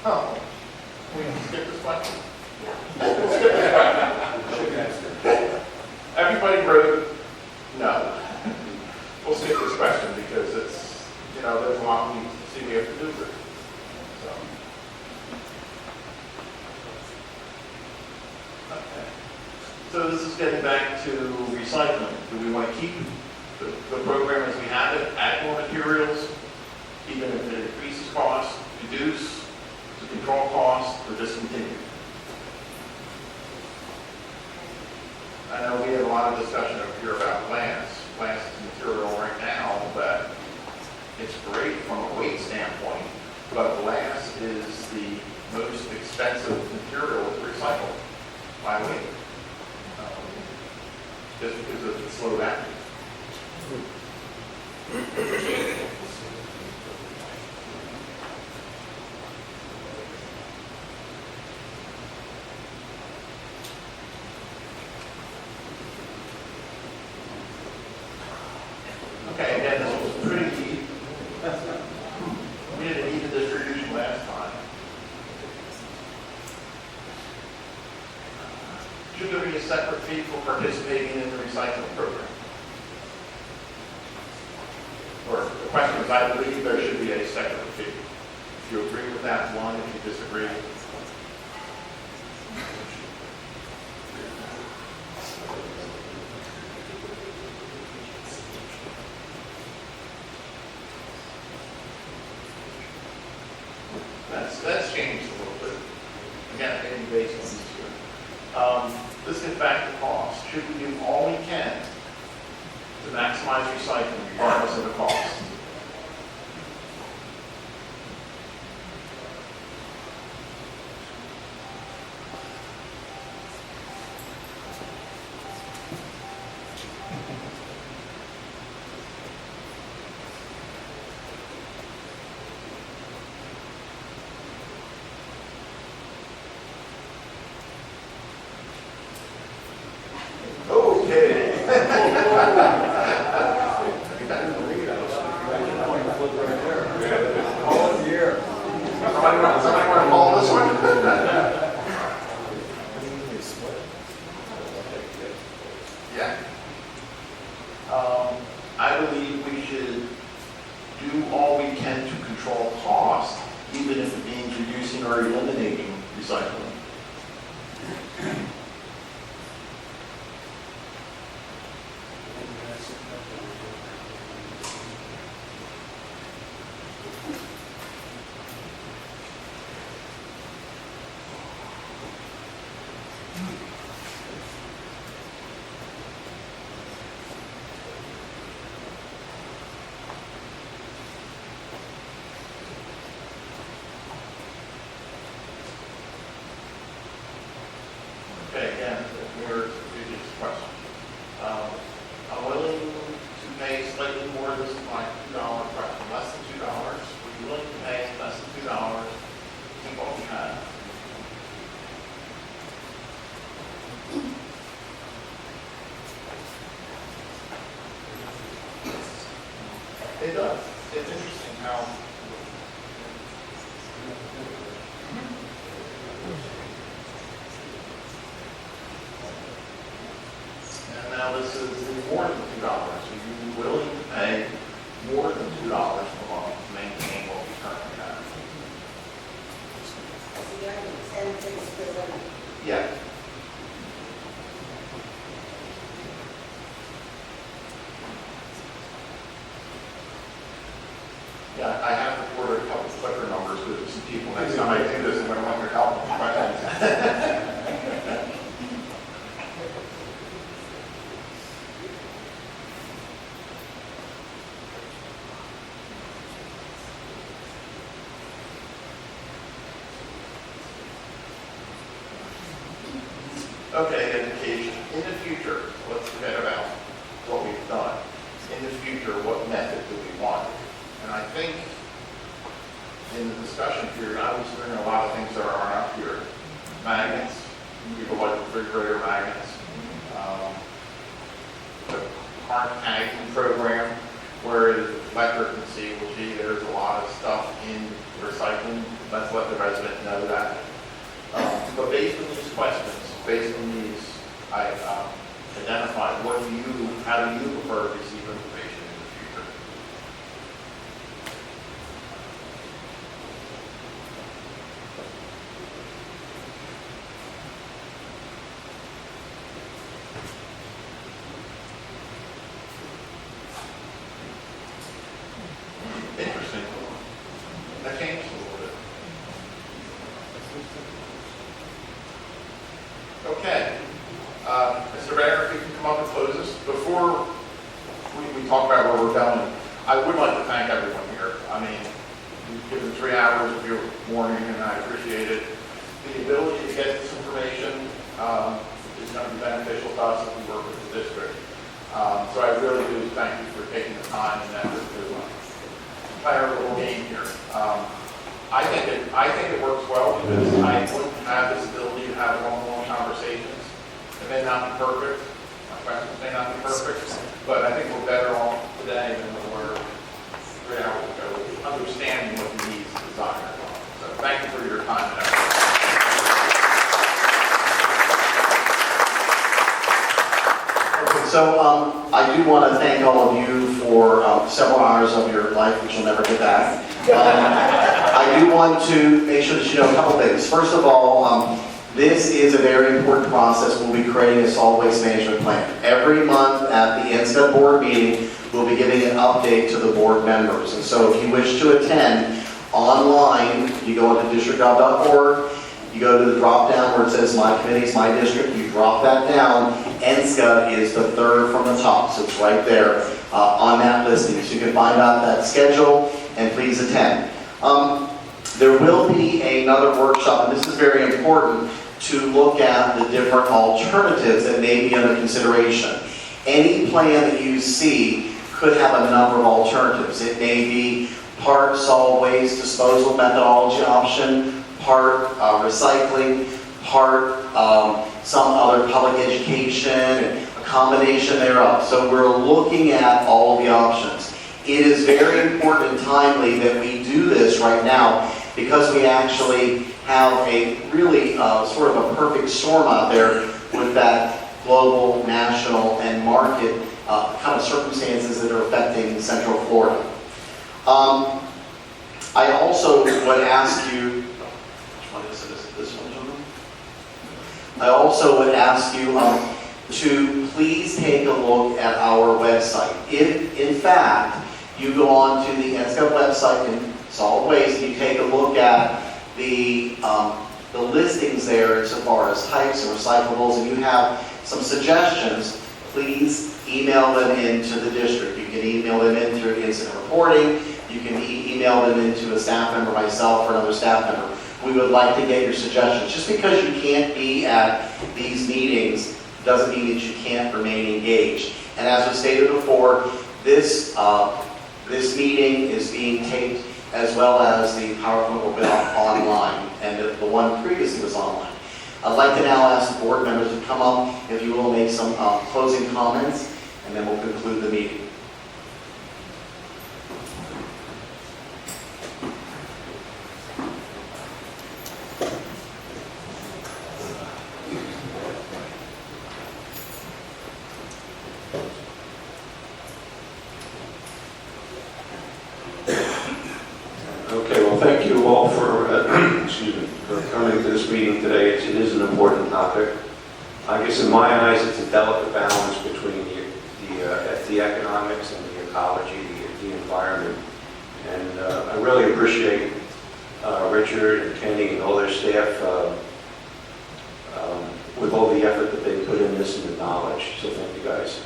Oh, we can skip this question? Everybody wrote no. We'll skip this question because it's, you know, there's a lot we see we have to do with it. So, okay. So this is getting back to recycling. Do we want to keep the program as we have it, add more materials, even if it increases cost, reduce to control cost, or discontinue? I know we had a lot of discussion over here about glass. Glass is material right now, but it's great from a weight standpoint, but glass is the most expensive material to recycle by weight, just because of its slow acting. Okay, again, this was pretty deep. We did an even distribution last time. Should there be a separate fee for participating in the recycling program? Or the question is, I believe there should be a separate fee. If you agree with that one, if you disagree, that's changed a little bit. Again, maybe based on This gets back to cost. Should we do all we can to maximize recycling regardless of the cost? Okay. Somebody want to call this one? Yeah. I believe we should do all we can to control cost, even if it means reducing or eliminating recycling. Okay, again, here's the previous question. I'm willing to pay slightly more, this is my $2 question, less than $2. Were you willing to pay less than $2 to keep what we have? It does. It's interesting how and now this is more than $2. Are you willing to pay more than $2 per month to maintain what we currently have? Yeah. Yeah, I have recorded a couple of clicker numbers with some people. Next time I do this, I'm going to want your help with questions. Okay, education. In the future, let's forget about what we've done. In the future, what method do we want? And I think in the discussion period, I was hearing a lot of things that aren't up here. Magnets, people like refrigerator magnets. The current tagging program, where electric can see, well, gee, there's a lot of stuff in recycling. Let's let the resident know that. But based on these questions, based on these, I identified how do you prefer to receive information in the future? Interesting. That changed a little bit. Okay. Mr. Mayor, if you can come up and close this. Before we talk about where we're going, I would like to thank everyone here. I mean, you've given 3 hours of your morning, and I appreciate it. The ability to get this information is going to be beneficial to us if we work with the district. So I really do thank you for taking the time and effort to play our little game here. I think it works well because I wouldn't have this ability to have long conversations. It may not be perfect. My questions may not be perfect, but I think we're better off today than we were 3 hours ago, understanding what the needs and desires are. So thank you for your time and effort. So I do want to thank all of you for several hours of your life, which you'll never get back. I do want to make sure that you know a couple things. First of all, this is a very important process. We'll be creating a solid waste management plan. Every month at the NSTED board meeting, we'll be giving an update to the board members. And so if you wish to attend online, you go into districtgov.org. You go to the drop down where it says My Committees, My District, you drop that down. NSCA is the third from the top, so it's right there on that listing. So you can find out that schedule and please attend. There will be another workshop, and this is very important, to look at the different alternatives that may be under consideration. Any plan that you see could have a number of alternatives. It may be part solid waste disposal methodology option, part recycling, part some other public education, and a combination thereof. So we're looking at all of the options. It is very important and timely that we do this right now because we actually have a really sort of a perfect storm out there with that global, national, and market kind of circumstances that are affecting Central Florida. I also would ask you, which one is it? This one, gentlemen? I also would ask you to please take a look at our website. If, in fact, you go on to the NSCA website in solid waste, you take a look at the listings there insofar as types and recyclables, and you have some suggestions, please email them into the district. You can email them in through incident reporting. You can email them into a staff member, myself, or another staff member. We would like to get your suggestions. Just because you can't be at these meetings doesn't mean that you can't remain engaged. And as was stated before, this meeting is being taped as well as the PowerPoint will be online, and the one previously was online. I'd like to now ask the board members to come up, if you will, make some closing comments, and then we'll conclude the meeting. Okay, well, thank you all for, excuse me, for coming to this meeting today. It is an important topic. I guess in my eyes, it's a delicate balance between the economics and the ecology, the environment. And I really appreciate Richard and Kenny and all their staff with all the effort that they put in this and the knowledge. So thank you guys.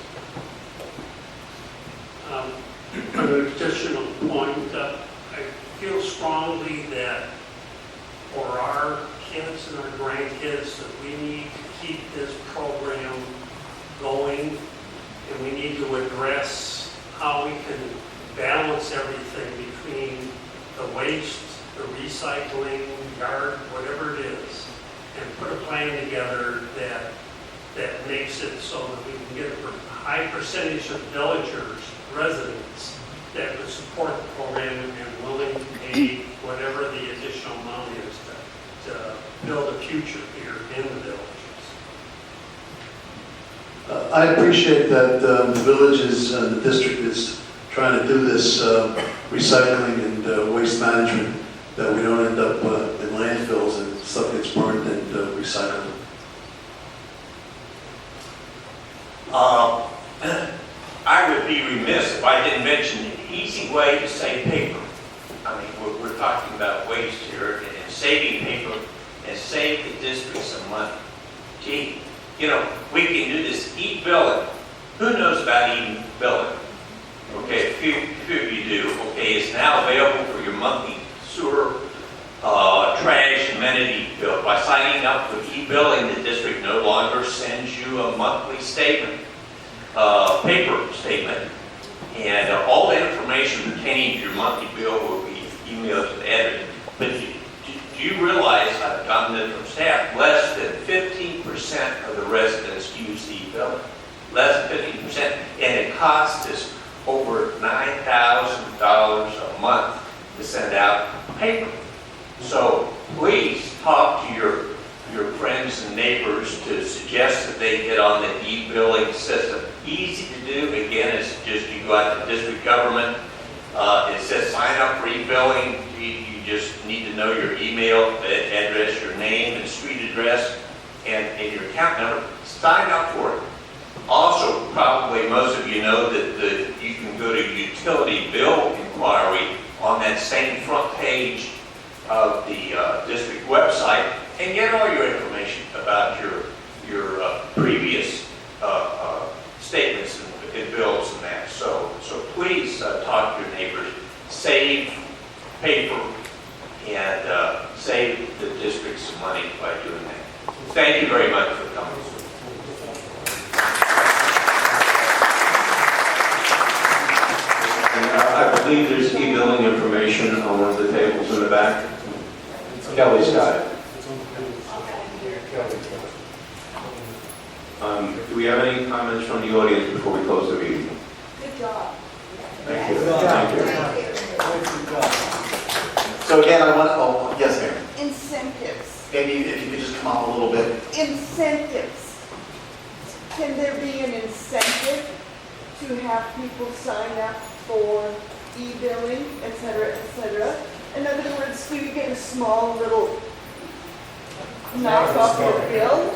An additional point, I feel strongly that for our kids and our grandkids that we need to keep this program going, and we need to address how we can balance everything between the waste, the recycling, yard, whatever it is, and put a plan together that makes it so that we can get a high percentage of villagers, residents, that would support the program and willing to pay whatever the additional amount is to build a future here in the villages. I appreciate that the villages and the district is trying to do this recycling and waste management, that we don't end up in landfills and stuff gets burned and recycled. I would be remiss if I didn't mention an easy way to save paper. I mean, we're talking about waste here and saving paper and save the district some money. Gee, you know, we can do this e-billing. Who knows about e-billing? Okay, a few of you do. Okay, it's now available for your monthly sewer, trash, amenity bill. By signing up with e-billing, the district no longer sends you a monthly statement, paper statement, and all the information pertaining to your monthly bill will be emailed to the editor. But do you realize, I've gotten it from staff, less than 15% of the residents use the e-billing. Less than 15%, and it costs us over $9,000 a month to send out paper. So please talk to your friends and neighbors to suggest that they get on the e-billing system. Easy to do. Again, it's just you go out to district government. It says sign up for e-billing. You just need to know your email address, your name and street address, and your account number. Sign up for it. Also, probably most of you know that you can go to utility bill inquiry on that same front page of the district website, and and get all your information about your previous statements and bills and that. So please talk to your neighbors, save paper, and save the district some money by doing that. Thank you very much for coming. And I believe there's e-billing information on one of the tables in the back. Kelly's got it. Do we have any comments from the audience before we close the meeting? Good job. Thank you. Thank you. So again, I want to, oh, yes, Mayor. Incentives. Maybe if you could just come up a little bit. Incentives. Can there be an incentive to have people sign up for e-billing, et cetera, et cetera? In other words, do you get a small little knock off your bill?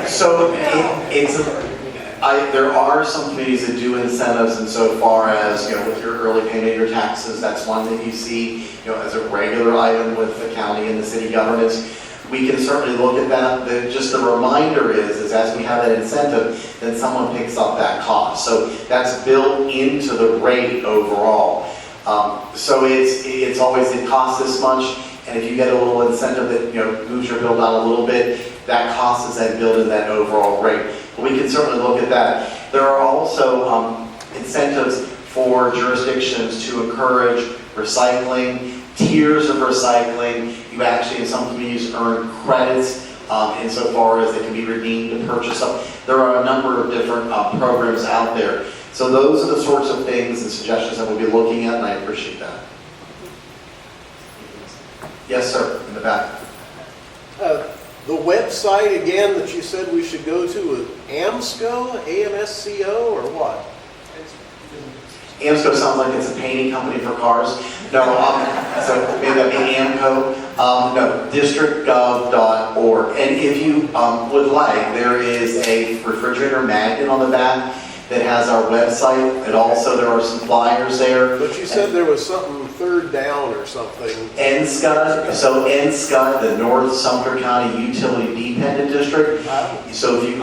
So there are some communities that do incentives insofar as, with your early payment of your taxes, that's one that you see, as a regular item with the county and the city governments. We can certainly look at that. Just the reminder is as we have that incentive, then someone picks up that cost. So that's built into the rate overall. So it's always, it costs this much, and if you get a little incentive that moves your bill down a little bit, that cost is then built in that overall rate. But we can certainly look at that. There are also incentives for jurisdictions to encourage recycling, tiers of recycling. You actually, in some communities, earn credits insofar as they can be redeemed to purchase them. There are a number of different programs out there. So those are the sorts of things and suggestions that we'll be looking at, and I appreciate that. Yes, sir, in the back. The website, again, that you said we should go to is AMSCO, AMSCO, or what? AMSCO sounds like it's a painting company for cars. No, so maybe that'd be AMCO. No, districtgov.org. And if you would like, there is a refrigerator magnet on the back that has our website, and also there are some flyers there. But you said there was something third down or something. NSCUD, so NSCUD, the North Sumter County Utility Dependent District. So if you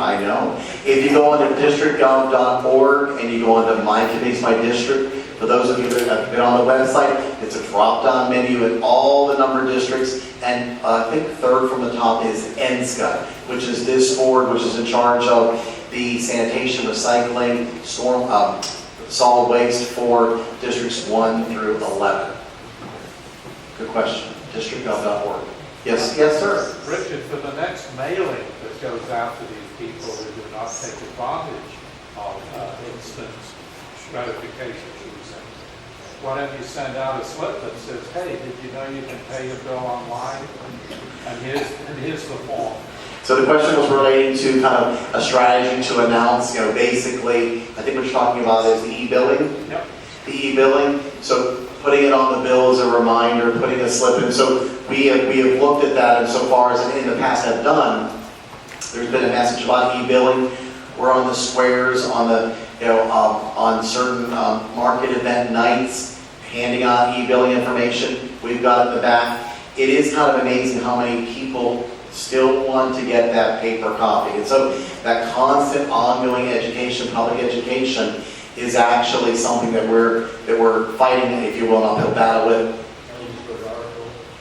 go onto districtgov.org and you go onto My Committees, My District, for those of you that have been on the website, it's a drop-down menu and all the number of districts, and I think third from the top is NSCUD, which is this board, which is in charge of the sanitation, recycling, storm, solid waste for districts 1 through 11. Good question. Districtgov.org. Yes, sir. Richard, for the next mailing that goes out to these people who do not take advantage of instant gratification, why don't you send out a slip that says, hey, did you know you can pay your bill online? And here's the form. So the question was relating to kind of a strategy to announce, basically, I think what you're talking about is the e-billing. Yep. The e-billing. So putting it on the bill as a reminder, putting a slip in. So we have looked at that, and so far as in the past have done, there's been a message about e-billing. We're on the squares, on the on certain market event nights, handing out e-billing information. We've got it in the back. It is kind of amazing how many people still want to get that paper copy. And so that constant ongoing education, public education, is actually something that we're fighting, if you will, an uphill battle with.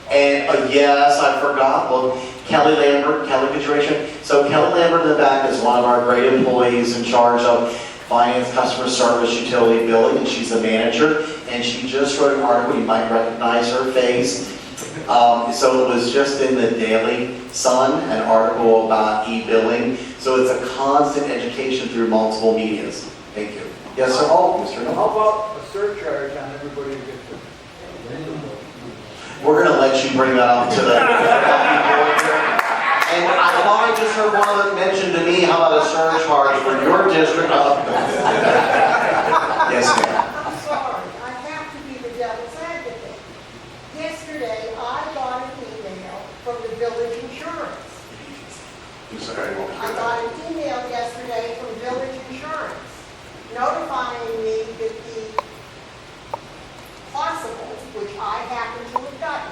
And yes, I forgot. Well, Kelly Lambert, Kelly Situation. So Kelly Lambert in the back is one of our great employees in charge of finance, customer service, utility billing, and she's a manager. And she just wrote an article. You might recognize her face. So it was just in the Daily Sun, an article about e-billing. So it's a constant education through multiple medias. Thank you. Yes, sir. Oh, Mr. No. How about a surcharge on everybody who gets it? We're going to let you bring that up to the board here. And I thought I just heard one of them mention to me, how about a surcharge for your district? Yes, ma'am. I'm sorry, I have to be the devil's advocate. Yesterday, I got an email from the village insurance. I got an email yesterday from village insurance notifying me that the possible, which I happen to have gotten,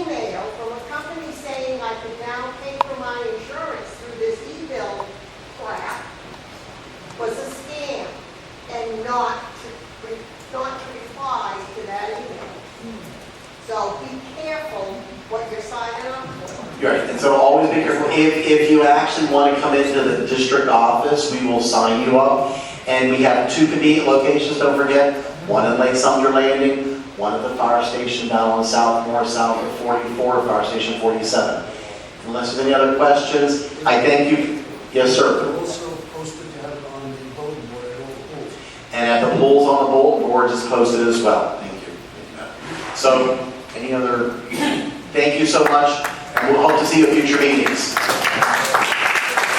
email from a company saying I could now pay for my insurance through this e-bill crap was a scam and not to reply to that email. So be careful what you're signing up for. Right, and so always be careful. If you actually want to come into the district office, we will sign you up. And we have 2 convenient locations, don't forget. One in Lake Sumter Landing, one at the fire station down on Southmore, south of 44, fire station 47. Unless there's any other questions, I thank you. Yes, sir. They're also posted to have it on the bulletin board at all the pools. And at the polls on the bulletin board is posted as well. Thank you. So, any other? Thank you so much. And we'll hope to see you at future meetings.